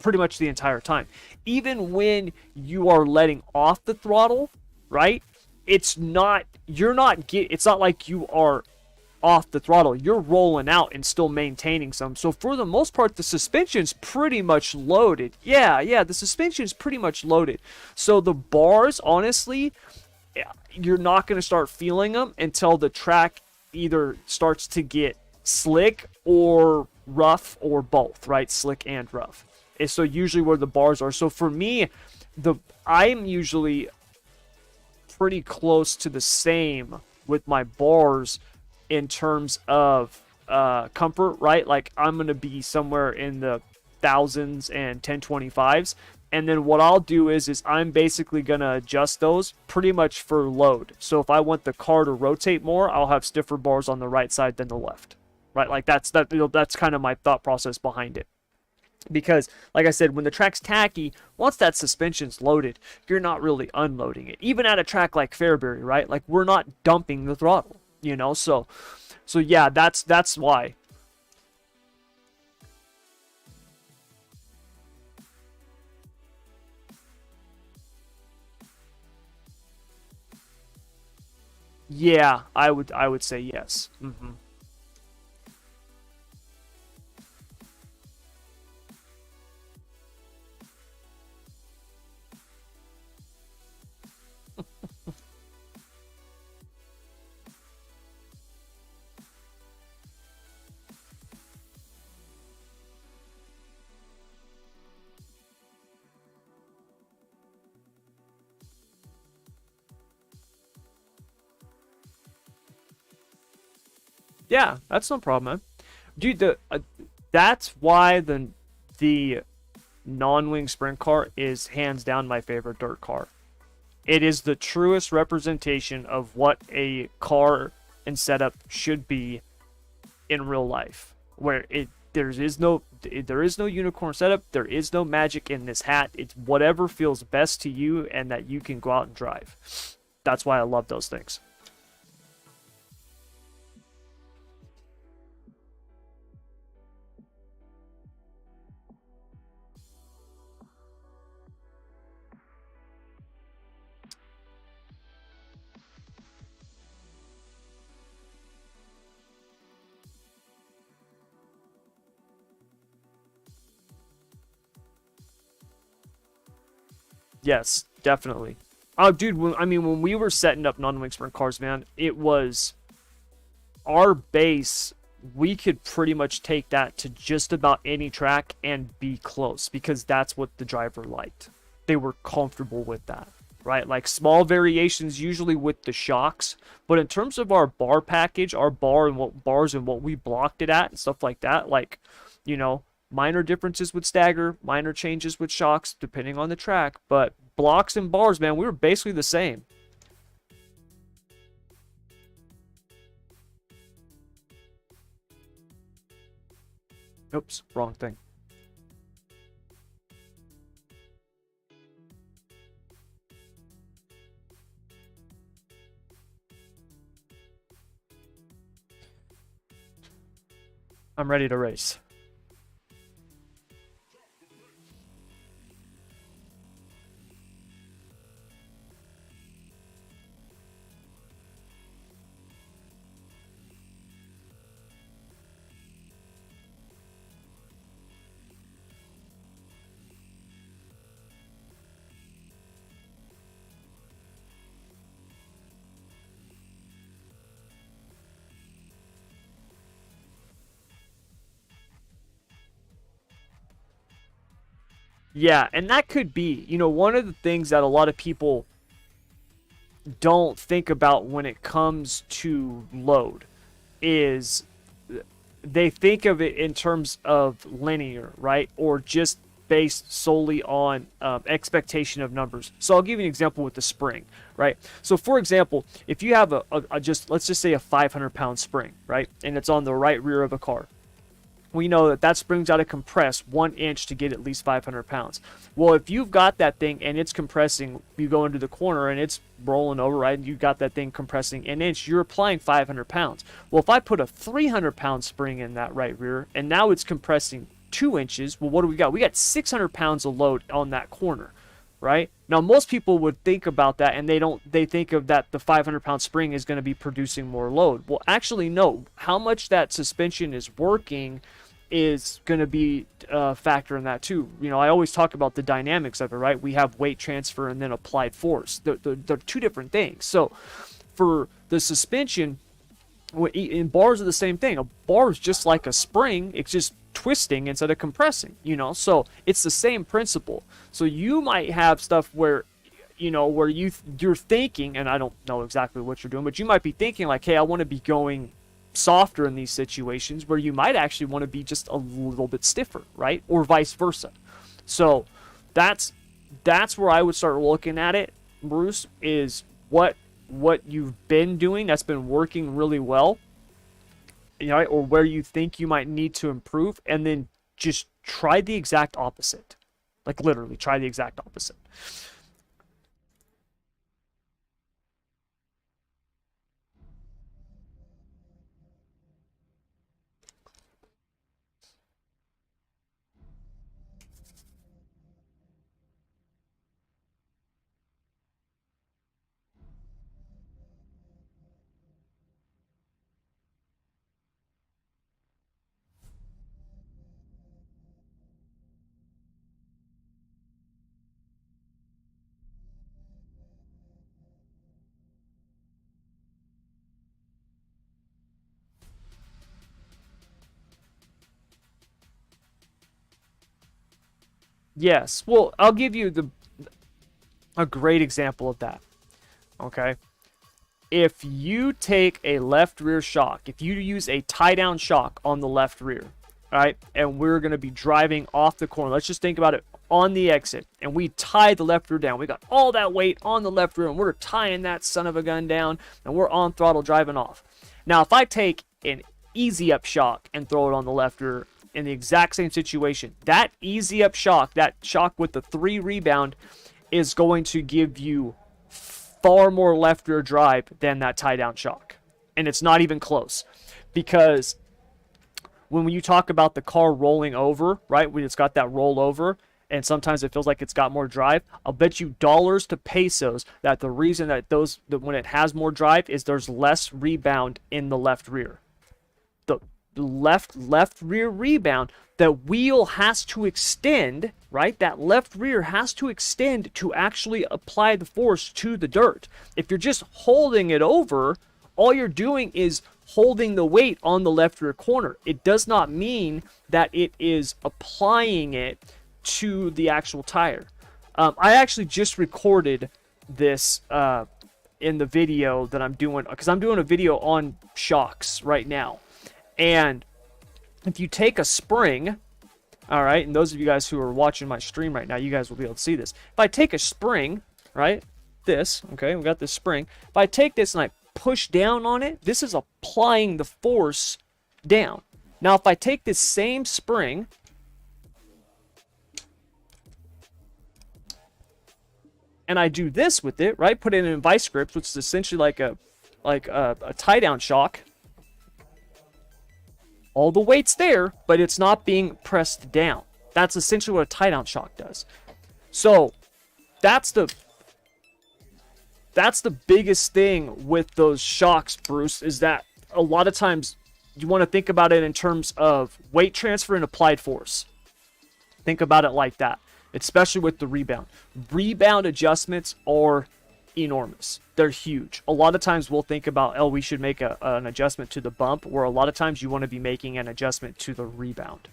pretty much the entire time. Even when you are letting off the throttle, right? It's not like you are off the throttle. You're rolling out and still maintaining some. So for the most part, the suspension's pretty much loaded. Yeah, the suspension's pretty much loaded. So the bars, honestly, you're not going to start feeling them until the track either starts to get slick or rough, or both, right? Slick and rough. And so usually where the bars are. So for me, I'm usually pretty close to the same with my bars in terms of comfort, right? Like I'm going to be somewhere in the thousands and 1025s. And then what I'll do is I'm basically going to adjust those pretty much for load. So if I want the car to rotate more, I'll have stiffer bars on the right side than the left, right? Like that's kind of my thought process behind it. Because, like I said, when the track's tacky, once that suspension's loaded, you're not really unloading it. Even at a track like Fairbury, right? Like we're not dumping the throttle. So yeah, that's why. Yeah, I would say yes. Mm-hmm. Yeah, that's no problem, man. Dude, that's why the non-wing sprint car is hands down my favorite dirt car. It is the truest representation of what a car and setup should be in real life, where there is no unicorn setup, there is no magic in this hat. It's whatever feels best to you and that you can go out and drive. That's why I love those things. Yes, definitely. Oh, dude, when we were setting up non-wing sprint cars, man, it was our base. We could pretty much take that to just about any track and be close, because that's what the driver liked. They were comfortable with that, right? Like small variations usually with the shocks, but in terms of our bar package, our bars and what we blocked it at and stuff like that, like, minor differences with stagger, minor changes with shocks, depending on the track. But blocks and bars, man, we were basically the same. Oops, wrong thing. I'm ready to race. Yeah, and that could be, one of the things that a lot of people don't think about when it comes to load is they think of it in terms of linear, right? Or just based solely on expectation of numbers. So I'll give you an example with the spring, right? So for example, if you have let's just say a 500-pound spring, right? And it's on the right rear of a car. We know that spring's got to compress 1 inch to get at least 500 pounds. Well, if you've got that thing and it's compressing, you go into the corner and it's rolling over, right? And you got that thing compressing an inch, you're applying 500 pounds. Well, if I put a 300-pound spring in that right rear and now it's compressing 2 inches, well, what do we got? We got 600 pounds of load on that corner, right? Now, most people would think about that and they think of that the 500-pound spring is going to be producing more load. Well, actually, no. How much that suspension is working is going to be a factor in that too. I always talk about the dynamics of it, right? We have weight transfer and then applied force. They're two different things. So for the suspension, in bars are the same thing. A bar is just like a spring. It's just twisting instead of compressing, so it's the same principle. So you might have stuff where where you're thinking, and I don't know exactly what you're doing, but you might be thinking like, hey, I want to be going softer in these situations, where you might actually want to be just a little bit stiffer, right? Or vice versa. So that's where I would start looking at it, Bruce, is what you've been doing that's been working really well, or where you think you might need to improve, and then just try the exact opposite. Like literally try the exact opposite. Yes. Well, I'll give you a great example of that. Okay. If you take a left rear shock, if you use a tie down shock on the left rear, right, and we're going to be driving off the corner, let's just think about it on the exit, and we tie the left rear down. We got all that weight on the left rear, and we're tying that son of a gun down, and we're on throttle driving off. Now, if I take an easy up shock and throw it on the left rear, in the exact same situation, that easy up shock, that shock with the 3 rebound, is going to give you far more left rear drive than that tie down shock. And it's not even close, because when you talk about the car rolling over, right, when it's got that roll over, and sometimes it feels like it's got more drive, I'll bet you dollars to pesos that the reason that when it has more drive is there's less rebound in the left rear. The left rear rebound, the wheel has to extend, right? That left rear has to extend to actually apply the force to the dirt. If you're just holding it over, all you're doing is holding the weight on the left rear corner. It does not mean that it is applying it to the actual tire. I actually just recorded this in the video that I'm doing, because I'm doing a video on shocks right now. And if you take a spring, all right, and those of you guys who are watching my stream right now, you guys will be able to see this. If I take a spring, right, okay, we got this spring. If I take this and I push down on it, this is applying the force down. Now, if I take this same spring and I do this with it, right, put it in vice grips, which is essentially like a tie down shock. All the weight's there, but it's not being pressed down. That's essentially what a tie-down shock does. So that's the biggest thing with those shocks, Bruce, is that a lot of times you want to think about it in terms of weight transfer and applied force. Think about it like that, especially with the rebound. Rebound adjustments are enormous. They're huge. A lot of times we'll think about, oh, we should make an adjustment to the bump, where a lot of times you want to be making an adjustment to the rebound.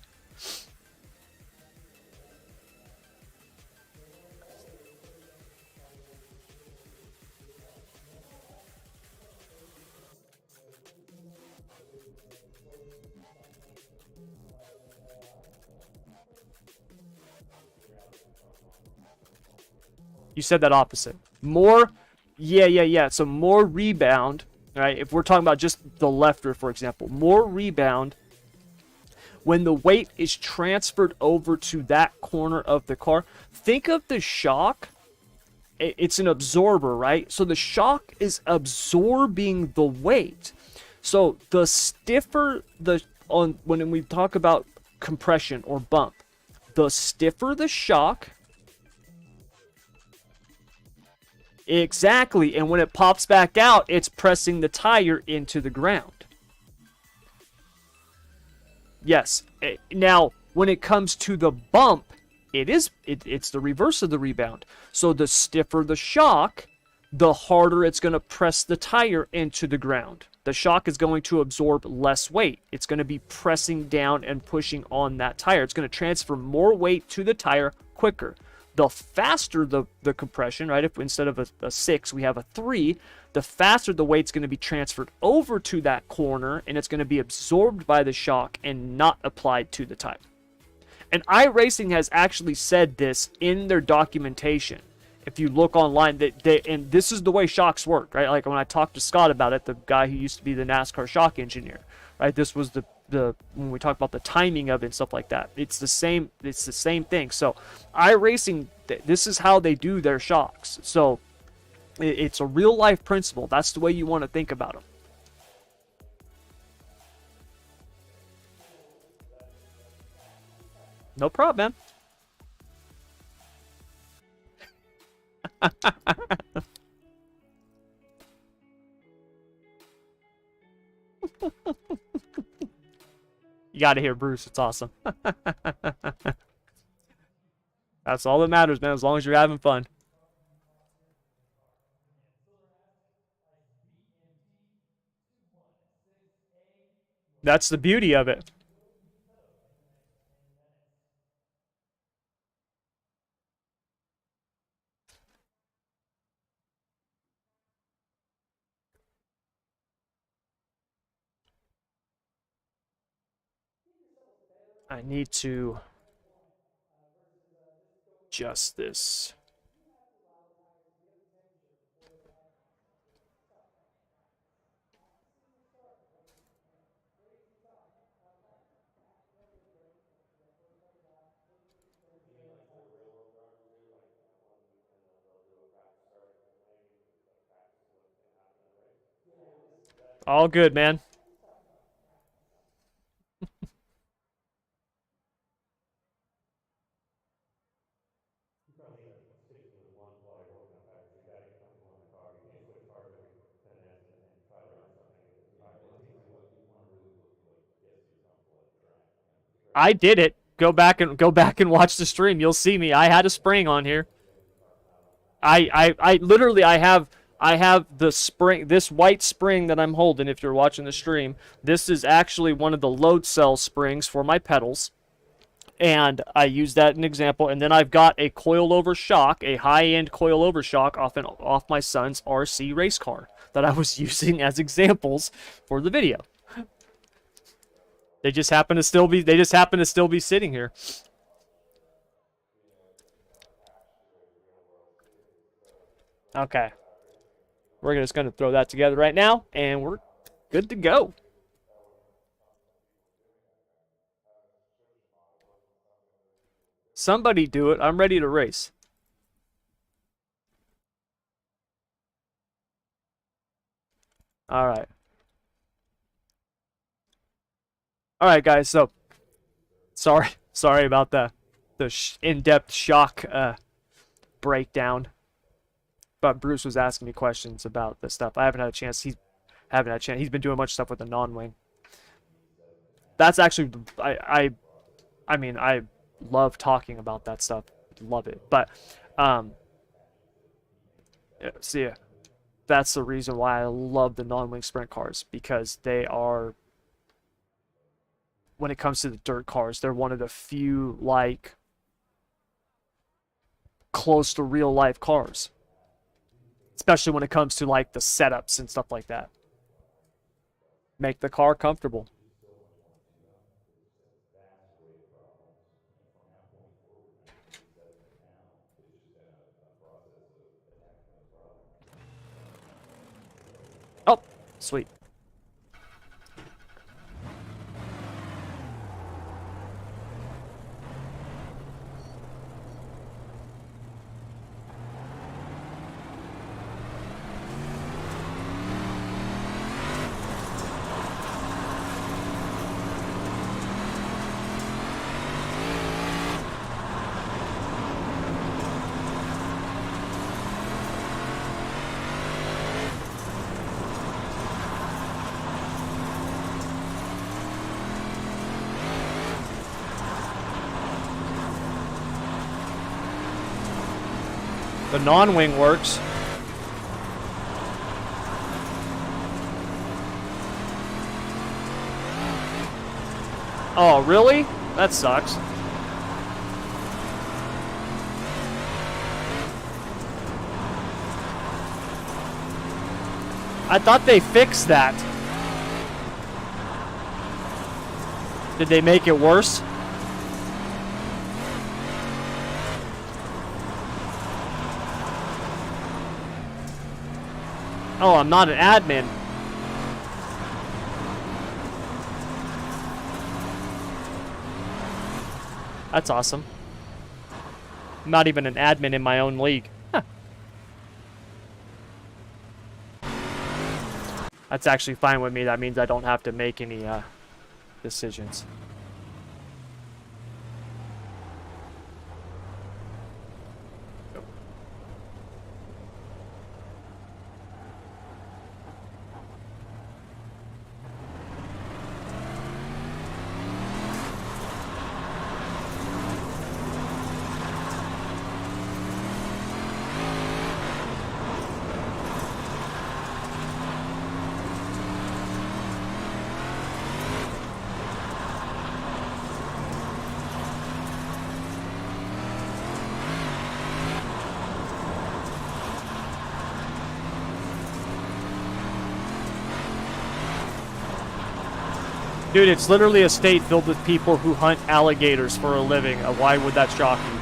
You said that opposite. More, yeah. So more rebound, right? If we're talking about just the lefter, for example, more rebound when the weight is transferred over to that corner of the car. Think of the shock. It's an absorber, right? So the shock is absorbing the weight. So the stiffer when we talk about compression or bump, the stiffer the shock. Exactly, and when it pops back out, it's pressing the tire into the ground. Yes. Now, when it comes to the bump, it's the reverse of the rebound. So the stiffer the shock, the harder it's going to press the tire into the ground. The shock is going to absorb less weight. It's going to be pressing down and pushing on that tire. It's going to transfer more weight to the tire quicker. The faster the compression, right? If instead of a 6, we have a 3, the faster the weight's going to be transferred over to that corner, and it's going to be absorbed by the shock and not applied to the tire. And iRacing has actually said this in their documentation. If you look online, and this is the way shocks work, right? Like when I talked to Scott about it, the guy who used to be the NASCAR shock engineer, right? This was the when we talk about the timing of it and stuff like that, it's the same thing. So iRacing, this is how they do their shocks. So it's a real life principle. That's the way you want to think about them. No problem, man. You gotta hear Bruce. It's awesome. That's all that matters, man, as long as you're having fun. That's the beauty of it. I need to adjust this. All good, man. I did it. Go back and watch the stream. You'll see me. I had a spring on here. I literally I have the spring, this white spring that I'm holding. If you're watching the stream, this is actually one of the load cell springs for my pedals, and I use that as an example. And then I've got a coilover shock, a high-end coilover shock off my son's RC race car that I was using as examples for the video. They just happen to still be sitting here. Okay. We're just going to throw that together right now, and we're good to go. Somebody do it. I'm ready to race. All right. All right, guys. So, sorry about the in-depth shock breakdown. But Bruce was asking me questions about this stuff. I haven't had a chance. He's been doing much stuff with the non-wing. That's actually I mean, I love talking about that stuff. Love it. But yeah, that's the reason why I love the non-wing sprint cars, because they are, when it comes to the dirt cars, they're one of the few like close to real life cars. Especially when it comes to like the setups and stuff like that. Make the car comfortable. Oh, sweet. The non-wing works. Oh, really? That sucks. I thought they fixed that. Did they make it worse? Oh, I'm not an admin. That's awesome. I'm not even an admin in my own league. Huh. That's actually fine with me. That means I don't have to make any decisions. Dude, it's literally a state filled with people who hunt alligators for a living. Why would that shock you?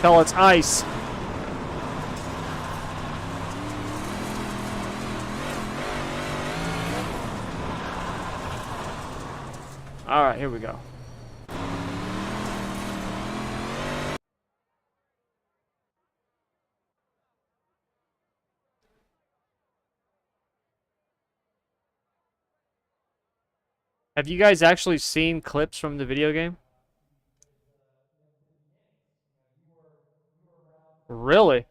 Hell, it's ice. All right, here we go. Have you guys actually seen clips from the video game? Really?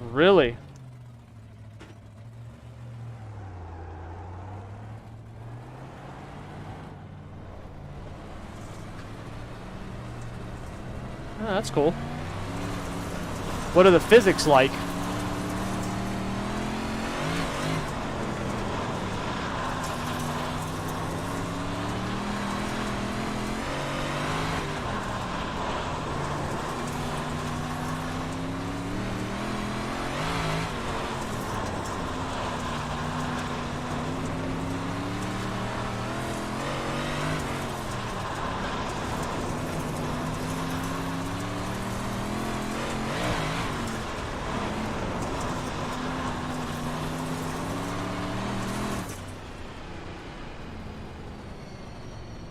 Really? That's cool. What are the physics like?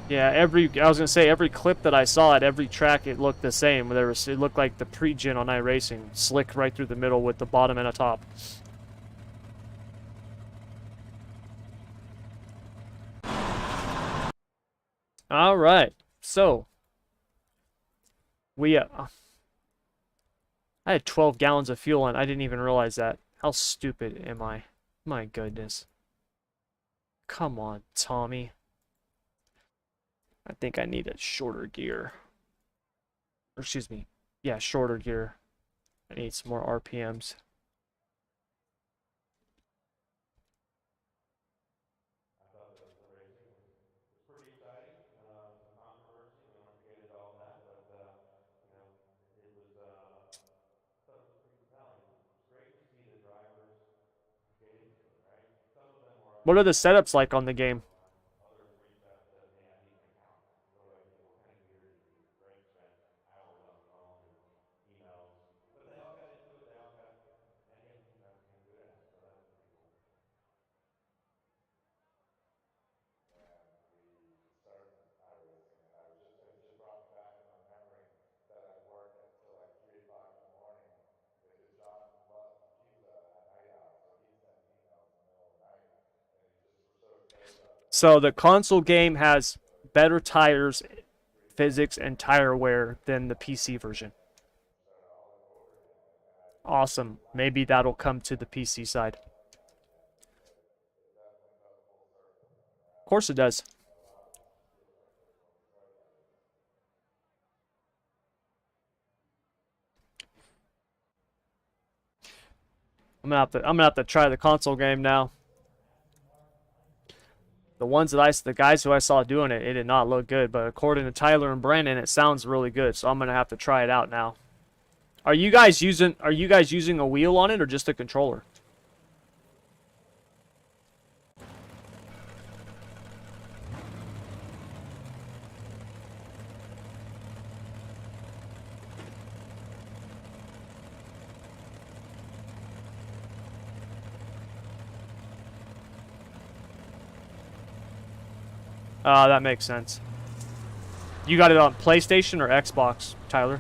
Yeah, I was gonna say every clip that I saw at every track, it looked the same. It looked like the pre-gen on iRacing, slick right through the middle with the bottom and a top. All right, so we I had 12 gallons of fuel and I didn't even realize that. How stupid am I? My goodness. Come on, Tommy. I think I need a shorter gear. Or excuse me. Yeah, shorter gear. I need some more RPMs. What are the setups like on the game? So the console game has better tires, physics, and tire wear than the PC version. Awesome. Maybe that'll come to the PC side. Of course it does. I'm gonna have to try the console game now. The guys who I saw doing it, it did not look good. But according to Tyler and Brandon, it sounds really good. So I'm gonna have to try it out now. Are you guys using a wheel on it or just a controller? That makes sense. You got it on PlayStation or Xbox, Tyler?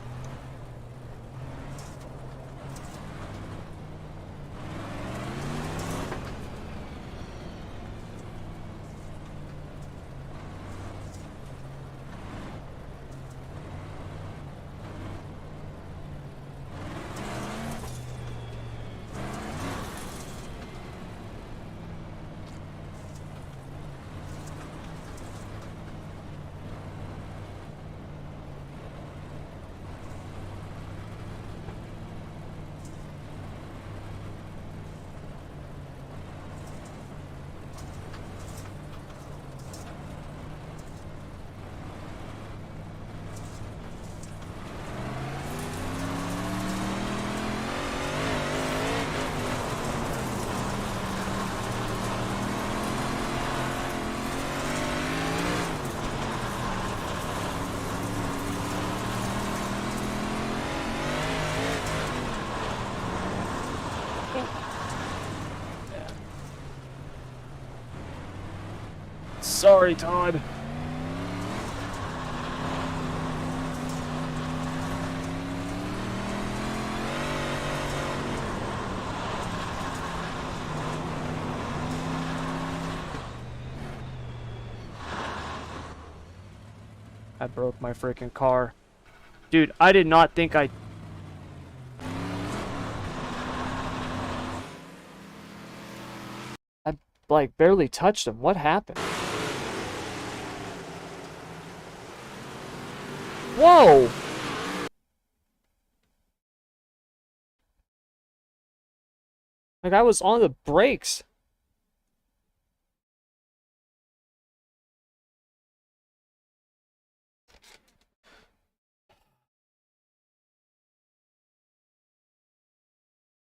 Sorry, Todd. I broke my freaking car. Dude, I did not think I like barely touched him. What happened? Whoa! Like, I was on the brakes.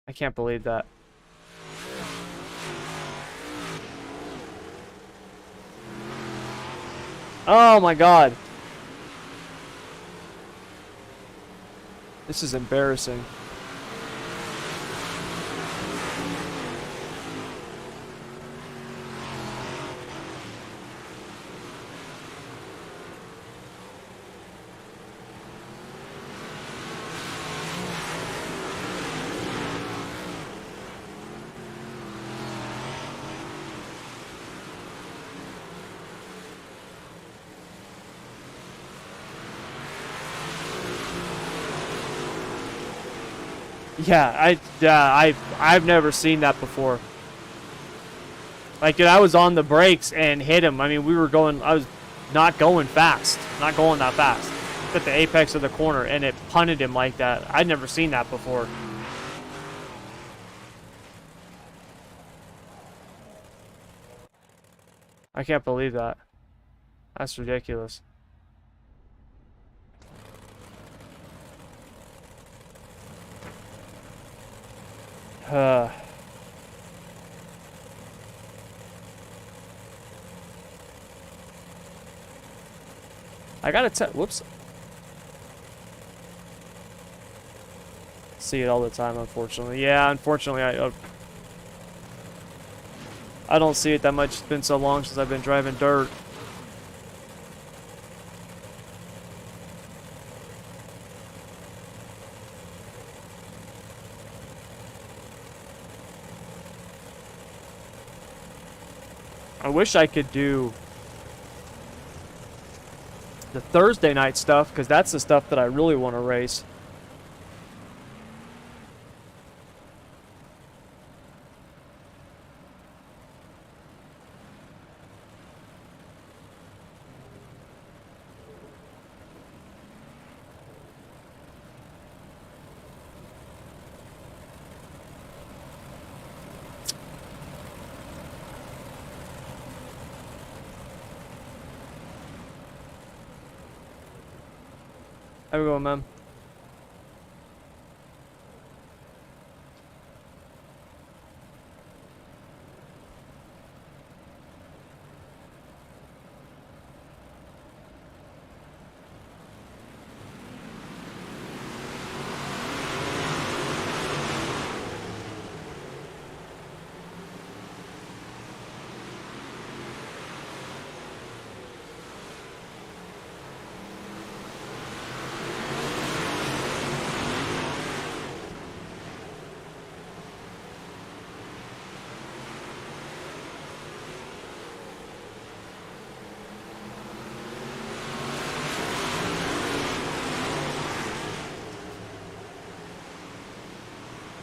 I can't believe that. Oh my god. This is embarrassing. Yeah, I've never seen that before. Like, dude, I was on the brakes and hit him. I mean, I was not going fast, not going that fast. At the apex of the corner, and it punted him like that. I'd never seen that before. I can't believe that. That's ridiculous. I gotta tell. Whoops. See it all the time, unfortunately. Yeah, unfortunately, I don't see it that much. It's been so long since I've been driving dirt. I wish I could do the Thursday night stuff, because that's the stuff that I really want to race. How we going, man?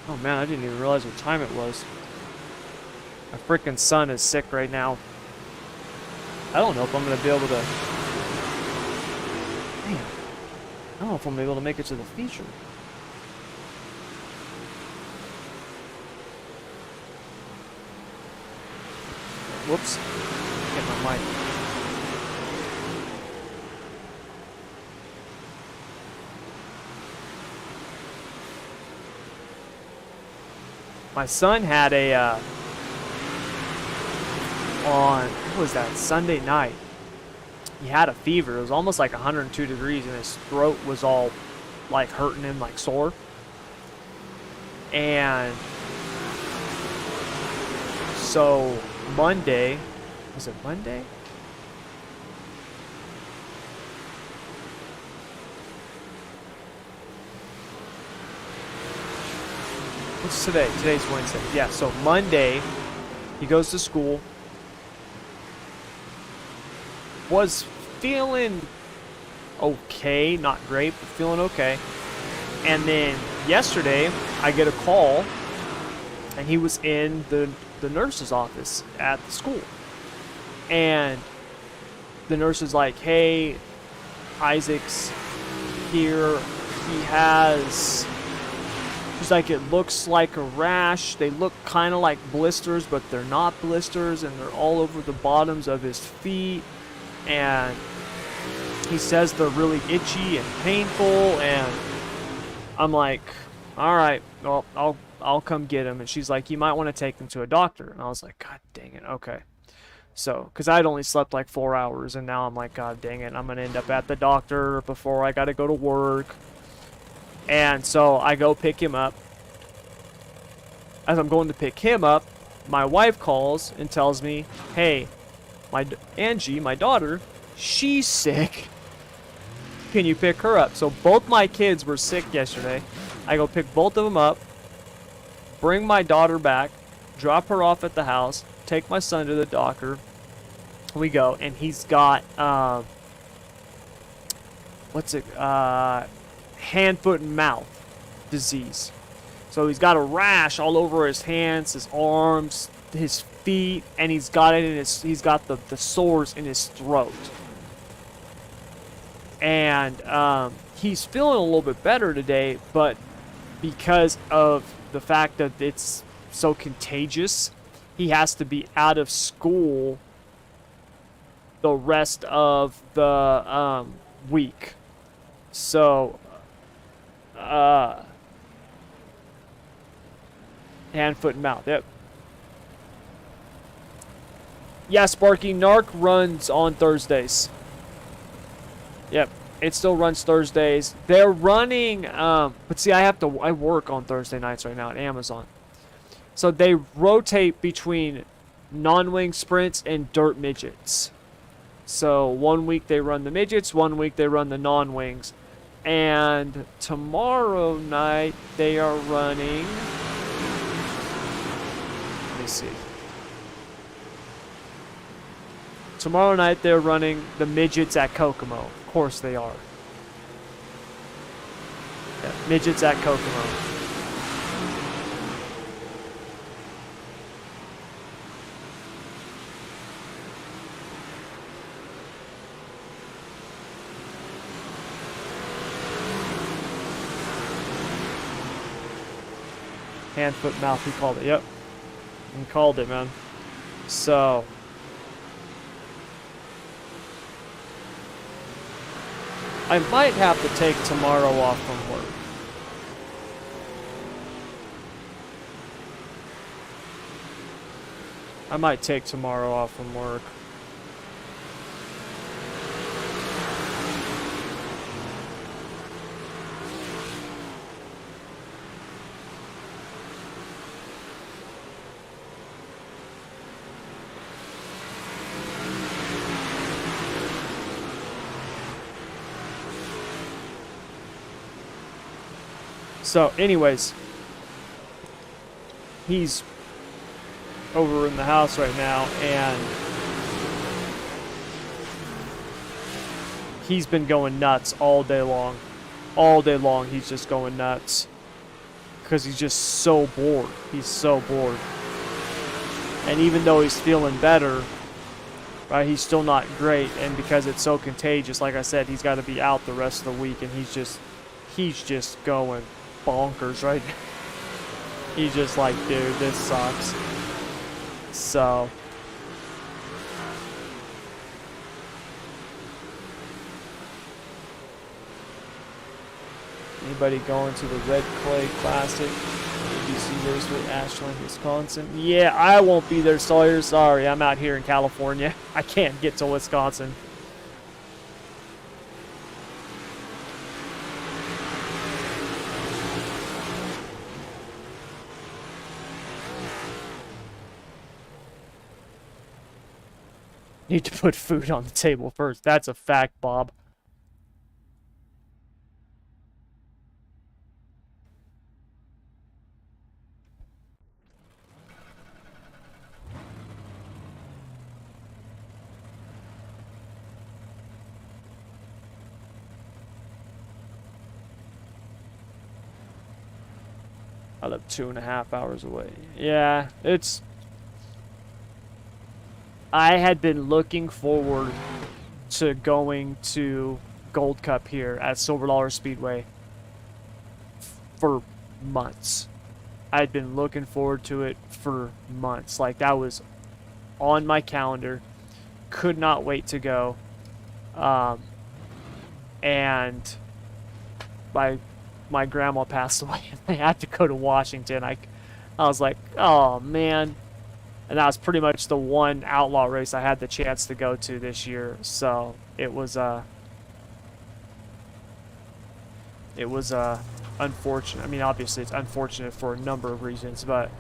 Oh man, I didn't even realize what time it was. My freaking son is sick right now. I don't know if I'm gonna be able to. Man, I don't know if I'm gonna be able to make it to the feature. Whoops. Get my mic. My son had a, on, what was that, Sunday night, he had a fever. It was almost like 102 degrees, and his throat was all, like, hurting him, like, sore. And so Monday, was it Monday? What's today? Today's Wednesday. Yeah, so Monday, he goes to school. Was feeling okay, not great, but feeling okay. And then yesterday, I get a call, and he was in the nurse's office at the school. And the nurse is like, hey, Isaac's here. He has She's like, it looks like a rash. They look kind of like blisters, but they're not blisters, and they're all over the bottoms of his feet. And he says they're really itchy and painful, and I'm like, all right, well, I'll come get him. And she's like, you might want to take him to a doctor. And I was like, God dang it, okay. So, because I'd only slept like 4 hours, and now I'm like, God dang it, I'm going to end up at the doctor before I got to go to work. And so I go pick him up. As I'm going to pick him up, my wife calls and tells me, hey, Angie, my daughter, she's sick. Can you pick her up? So both my kids were sick yesterday. I go pick both of them up, bring my daughter back, drop her off at the house, take my son to the doctor. We go, and he's got, hand, foot, and mouth disease. So he's got a rash all over his hands, his arms, his feet, and he's got it in he's got the sores in his throat. And he's feeling a little bit better today, but because of the fact that it's so contagious, he has to be out of school the rest of the week. So, hand, foot, and mouth. Yep. Yeah, Sparky, NARC runs on Thursdays. Yep, it still runs Thursdays. They're running, but see, I work on Thursday nights right now at Amazon. So they rotate between non-wing sprints and dirt midgets. So 1 week they run the midgets, 1 week they run the non-wings. And tomorrow night they are running, let me see. Tomorrow night they're running the midgets at Kokomo. Of course they are. Yeah, midgets at Kokomo. Hand, foot, mouth, he called it. Yep. He called it, man. So I might have to take tomorrow off from work. I might take tomorrow off from work. So, anyways, he's over in the house right now, and he's been going nuts all day long. All day long, he's just going nuts. Because he's just so bored. He's so bored. And even though he's feeling better, right, he's still not great. And because it's so contagious, like I said, he's got to be out the rest of the week, and he's just going bonkers right now. He's just like, dude, this sucks. So anybody going to the Red Clay Classic? ABC race with Ashland, Wisconsin? Yeah, I won't be there, Sawyer. Sorry, I'm out here in California. I can't get to Wisconsin. Need to put food on the table first. That's a fact, Bob. I live 2.5 hours away. Yeah, it's... I had been looking forward to going to Gold Cup here at Silver Dollar Speedway for months. I had been looking forward to it for months. Like, that was on my calendar. Could not wait to go. And my grandma passed away, and I had to go to Washington. I was like, oh man. And that was pretty much the one outlaw race I had the chance to go to this year. So it was unfortunate. I mean, obviously it's unfortunate for a number of reasons, but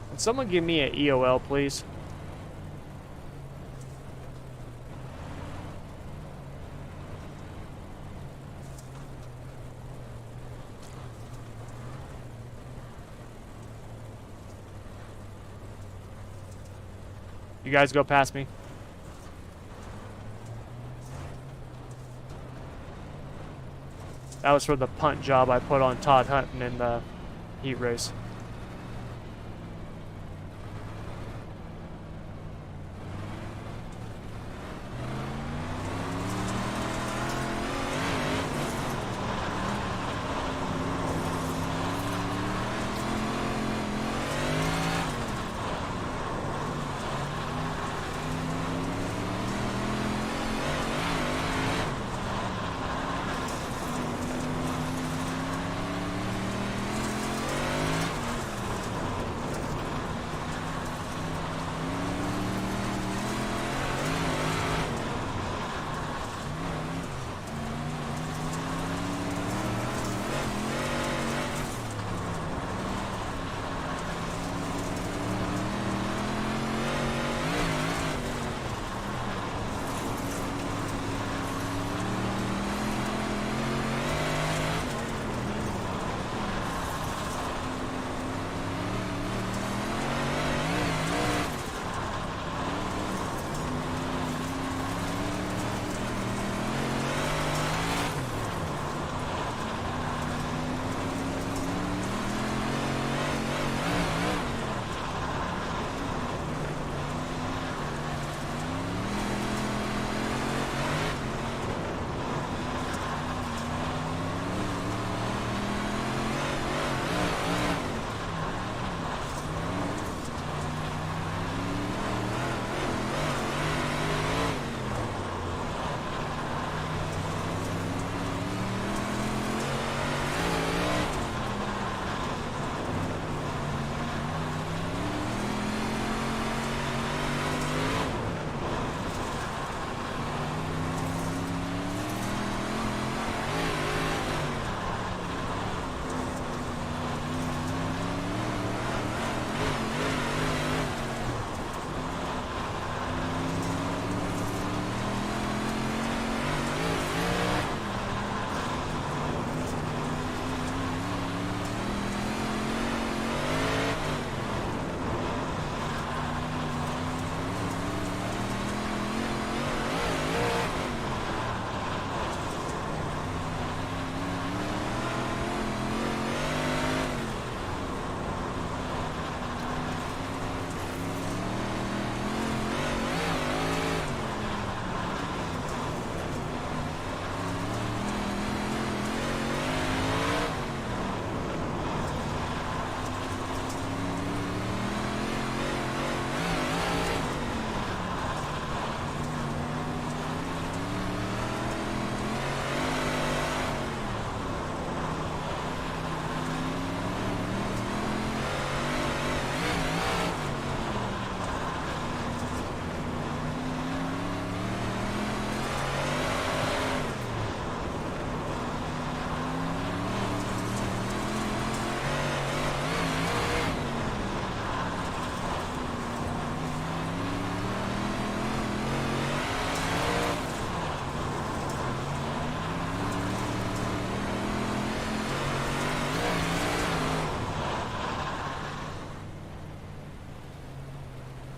can someone give me an EOL, please? You guys go past me. That was for the punt job I put on Todd Hunton in the heat race.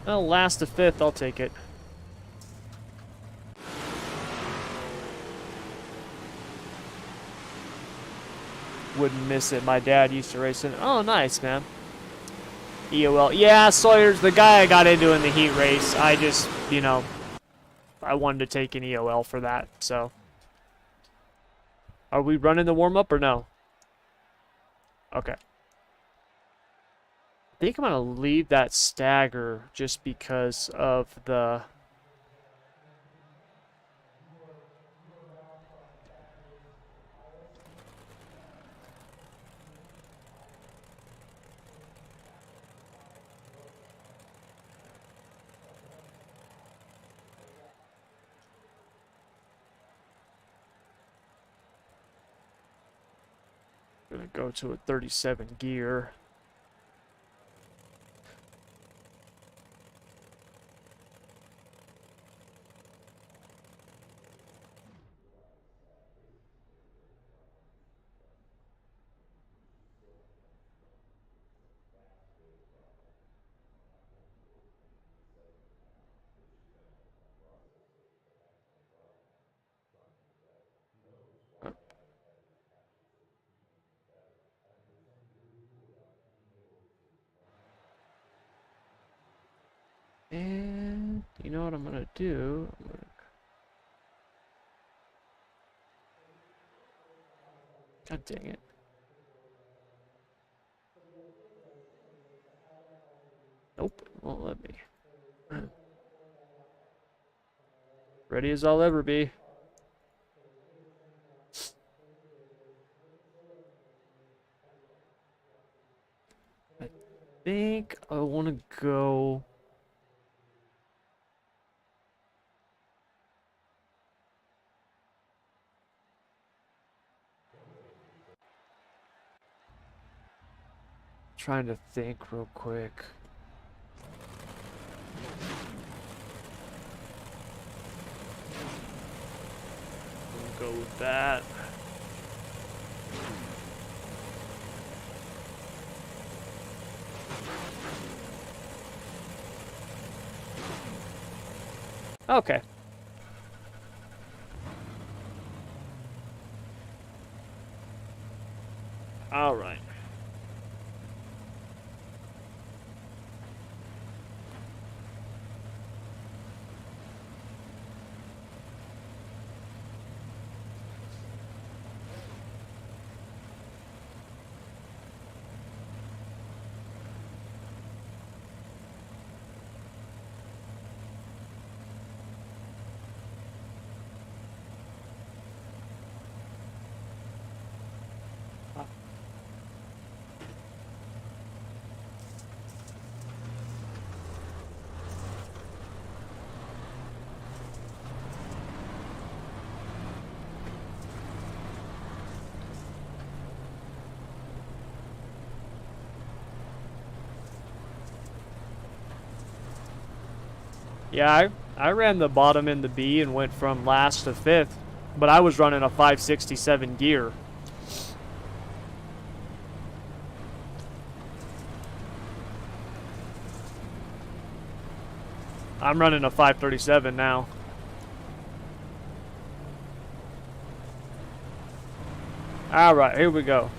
Well, last to fifth, I'll take it. wouldn't miss it. My dad used to race it. Oh, nice, man. EOL. Yeah, Sawyer's the guy I got into in the heat race. I just, you know, I wanted to take an EOL for that, so. Are we running the warm-up or no? Okay. I think I'm going to leave that stagger just because of the... Gonna go to a 37 gear. And you know what I'm gonna do? God dang it. Nope, won't let me. Ready as I'll ever be. I think I want to go... Trying to think real quick. We'll go with that. Okay. All right. Yeah, I ran the bottom in the B and went from last to 5th, but I was running a 567 gear. I'm running a 537 now. All right, here we go.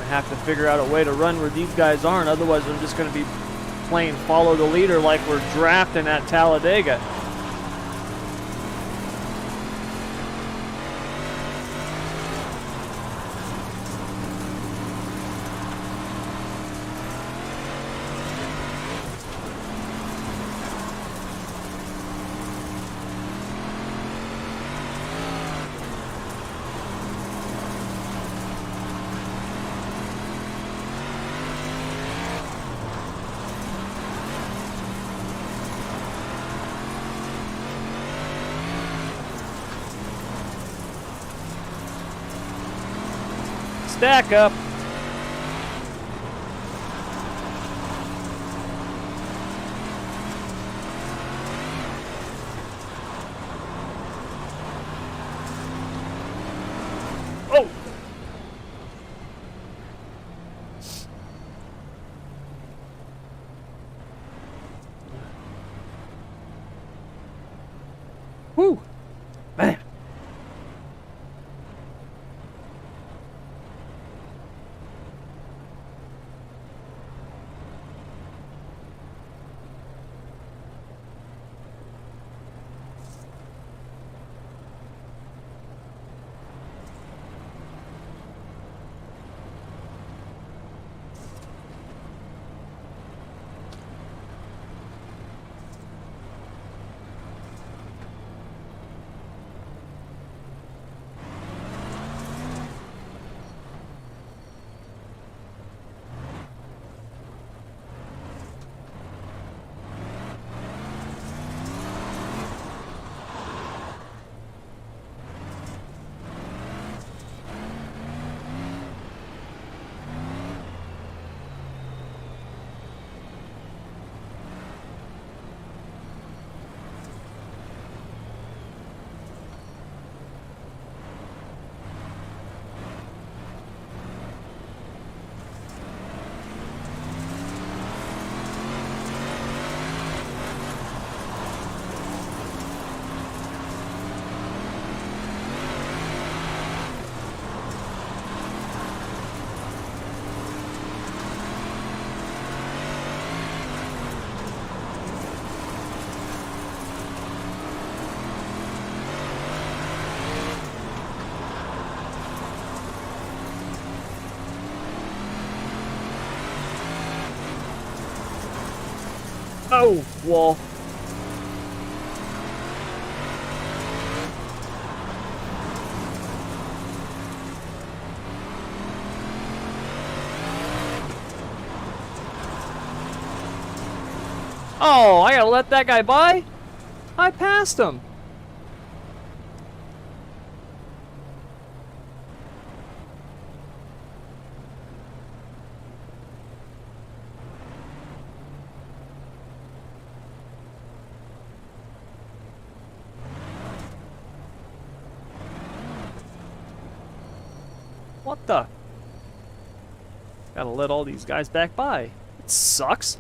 have to figure out a way to run where these guys aren't. Otherwise, I'm just going to be playing follow the leader like we're drafting at Talladega. Stack up. Oh! Whew! Man. Oh, wall. Oh, I gotta let that guy by? I passed him. What the? Gotta let all these guys back by. It sucks.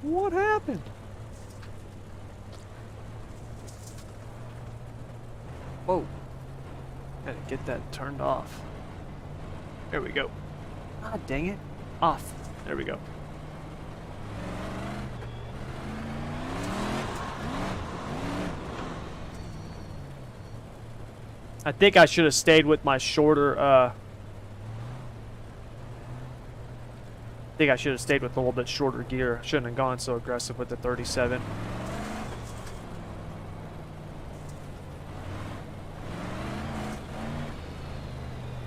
What happened? Whoa. Gotta get that turned off. There we go. Ah, dang it. Off. There we go. I think I should have stayed with my shorter, I think I should have stayed with a little bit shorter gear. Shouldn't have gone so aggressive with the 37.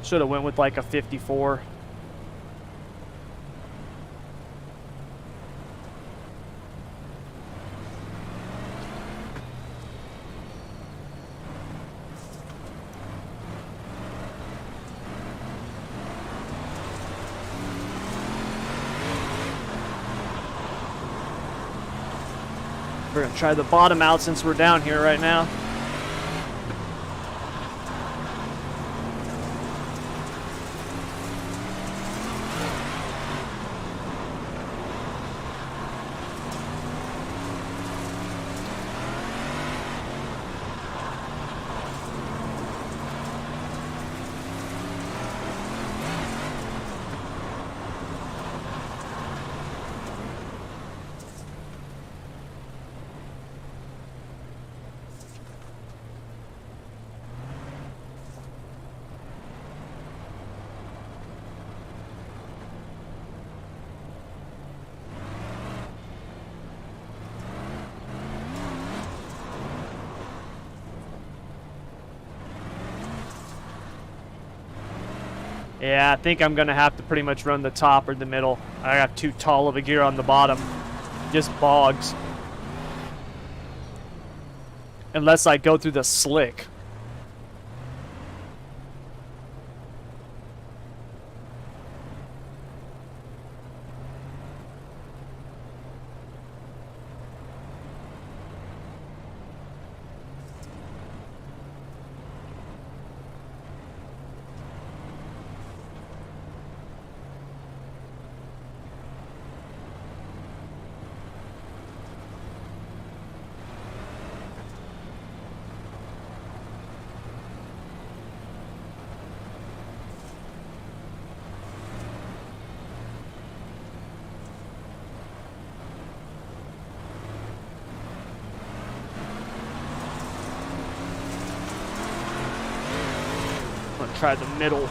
Should have went with like a 54. We're gonna try the bottom out since we're down here right now. Yeah, I think I'm going to have to pretty much run the top or the middle. I got too tall of a gear on the bottom. Just bogs. Unless I go through the slick. I'm gonna try the middle.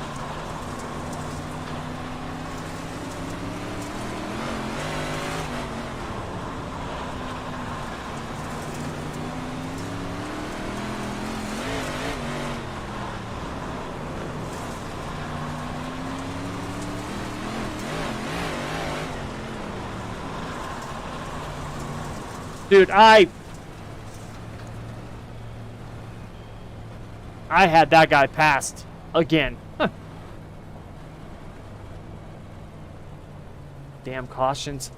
Dude, I had that guy passed again. Huh. Damn cautions.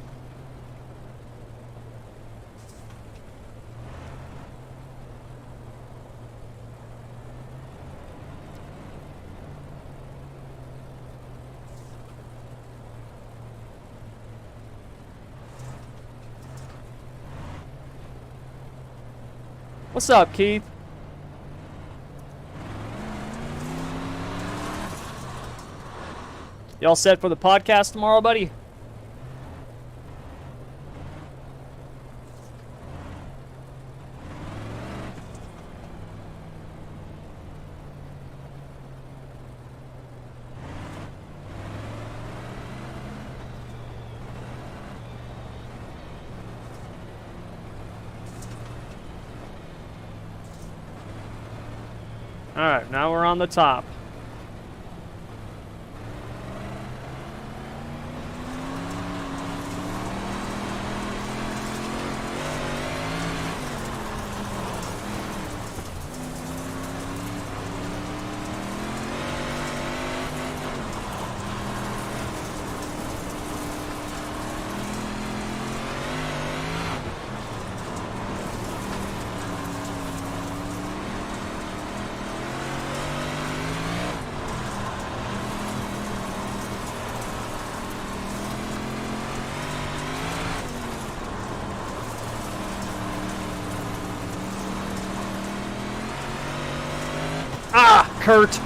What's up, Keith? Y'all set for the podcast tomorrow, buddy? All right, now we're on the top. Ah, Kurt.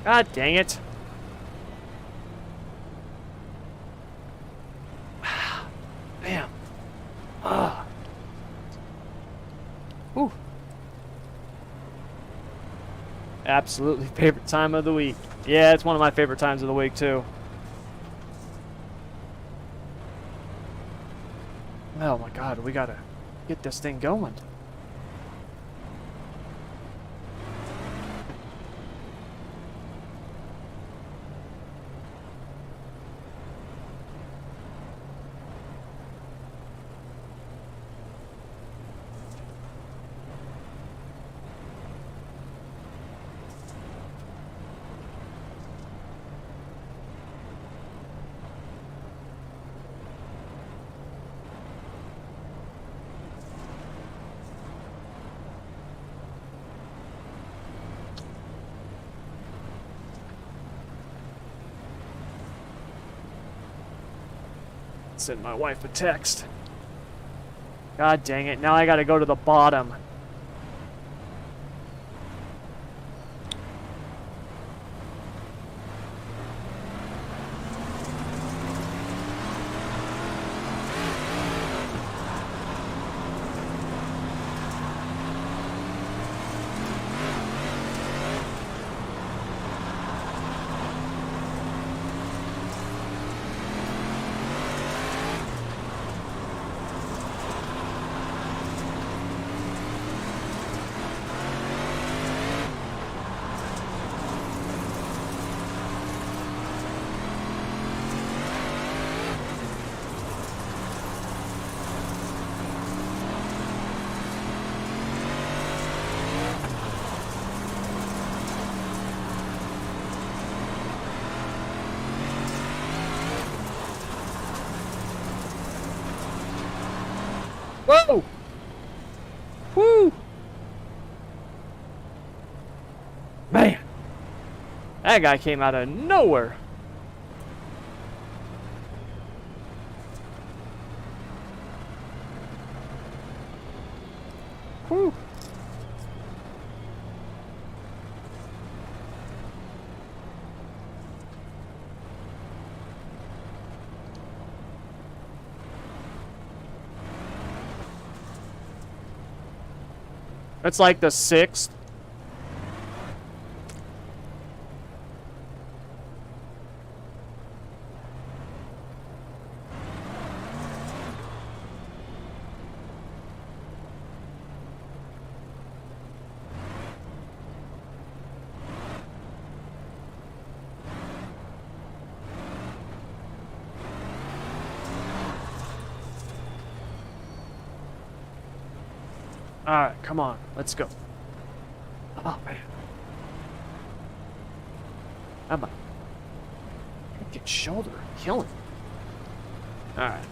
God dang it. Damn. Ah. Whew. Absolutely favorite time of the week. Yeah, it's one of my favorite times of the week, too. Oh my God, we gotta get this thing going. send my wife a text. God dang it, now I gotta go to the bottom. Whoa! Woo! Man! That guy came out of nowhere. Whew. It's like the 6th. Alright, come on, let's go. Oh man. I'm a freaking shoulder killing. Alright.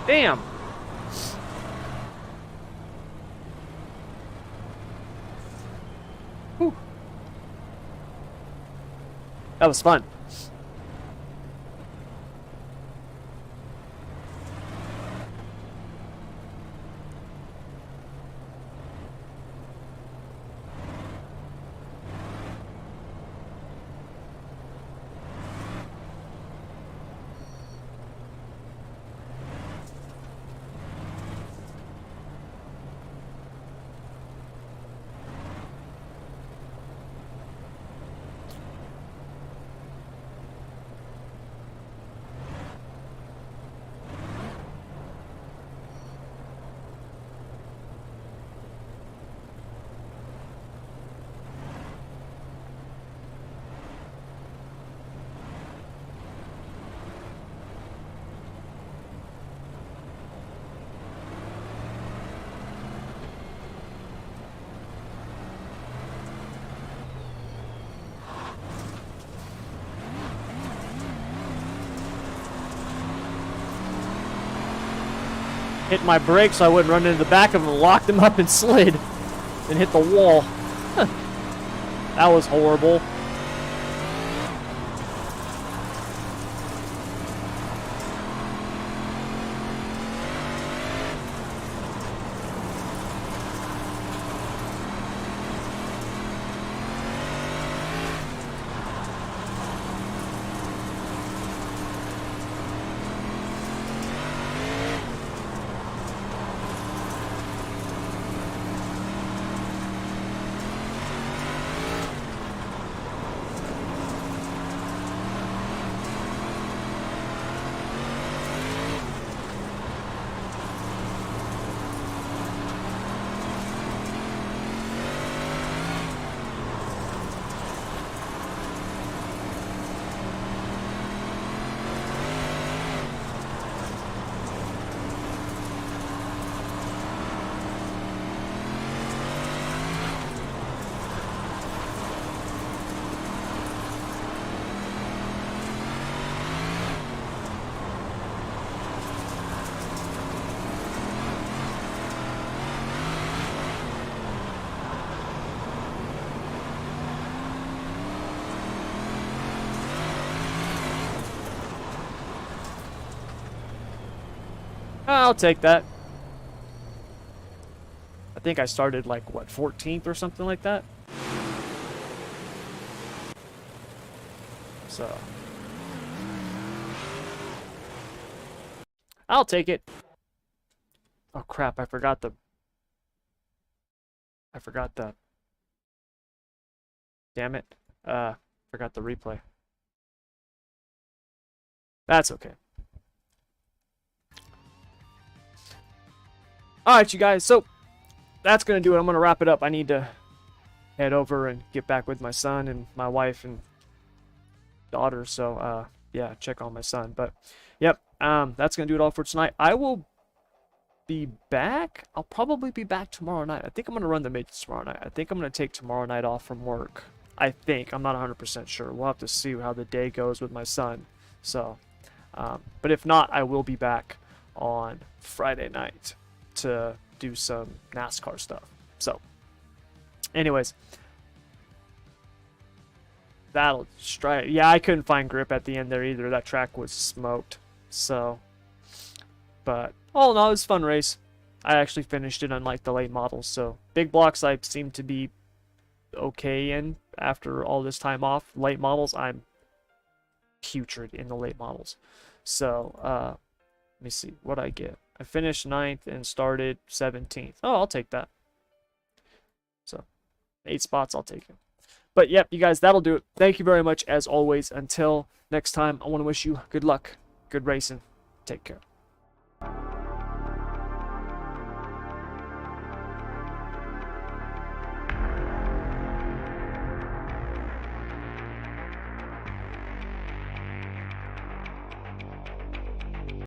Damn. Whew. That was fun. Hit my brakes so I wouldn't run into the back of him, locked him up and slid and hit the wall. That was horrible. I'll take that. I think I started like, what, 14th or something like that? So. I'll take it. Oh crap, I forgot the... Damn it. Forgot the replay. That's okay. Alright, you guys, so that's going to do it. I'm going to wrap it up. I need to head over and get back with my son and my wife and daughter. So, yeah, check on my son. But, yep, that's going to do it all for tonight. I will be back. I'll probably be back tomorrow night. I think I'm going to run the midgets tomorrow night. I think I'm going to take tomorrow night off from work. I think. I'm not 100% sure. We'll have to see how the day goes with my son. So, but if not, I will be back on Friday night to do some NASCAR stuff. So, anyways, that'll strike. Yeah, I couldn't find grip at the end there either. That track was smoked. So, but all in all, it was a fun race. I actually finished it unlike the late models. So, big blocks I seem to be okay in after all this time off. Late models, I'm putrid in the late models. So, let me see what I get. I finished 9th and started 17th. Oh, I'll take that. So, 8 spots, I'll take it. But, yep, you guys, that'll do it. Thank you very much, as always. Until next time, I want to wish you good luck, good racing. Take care.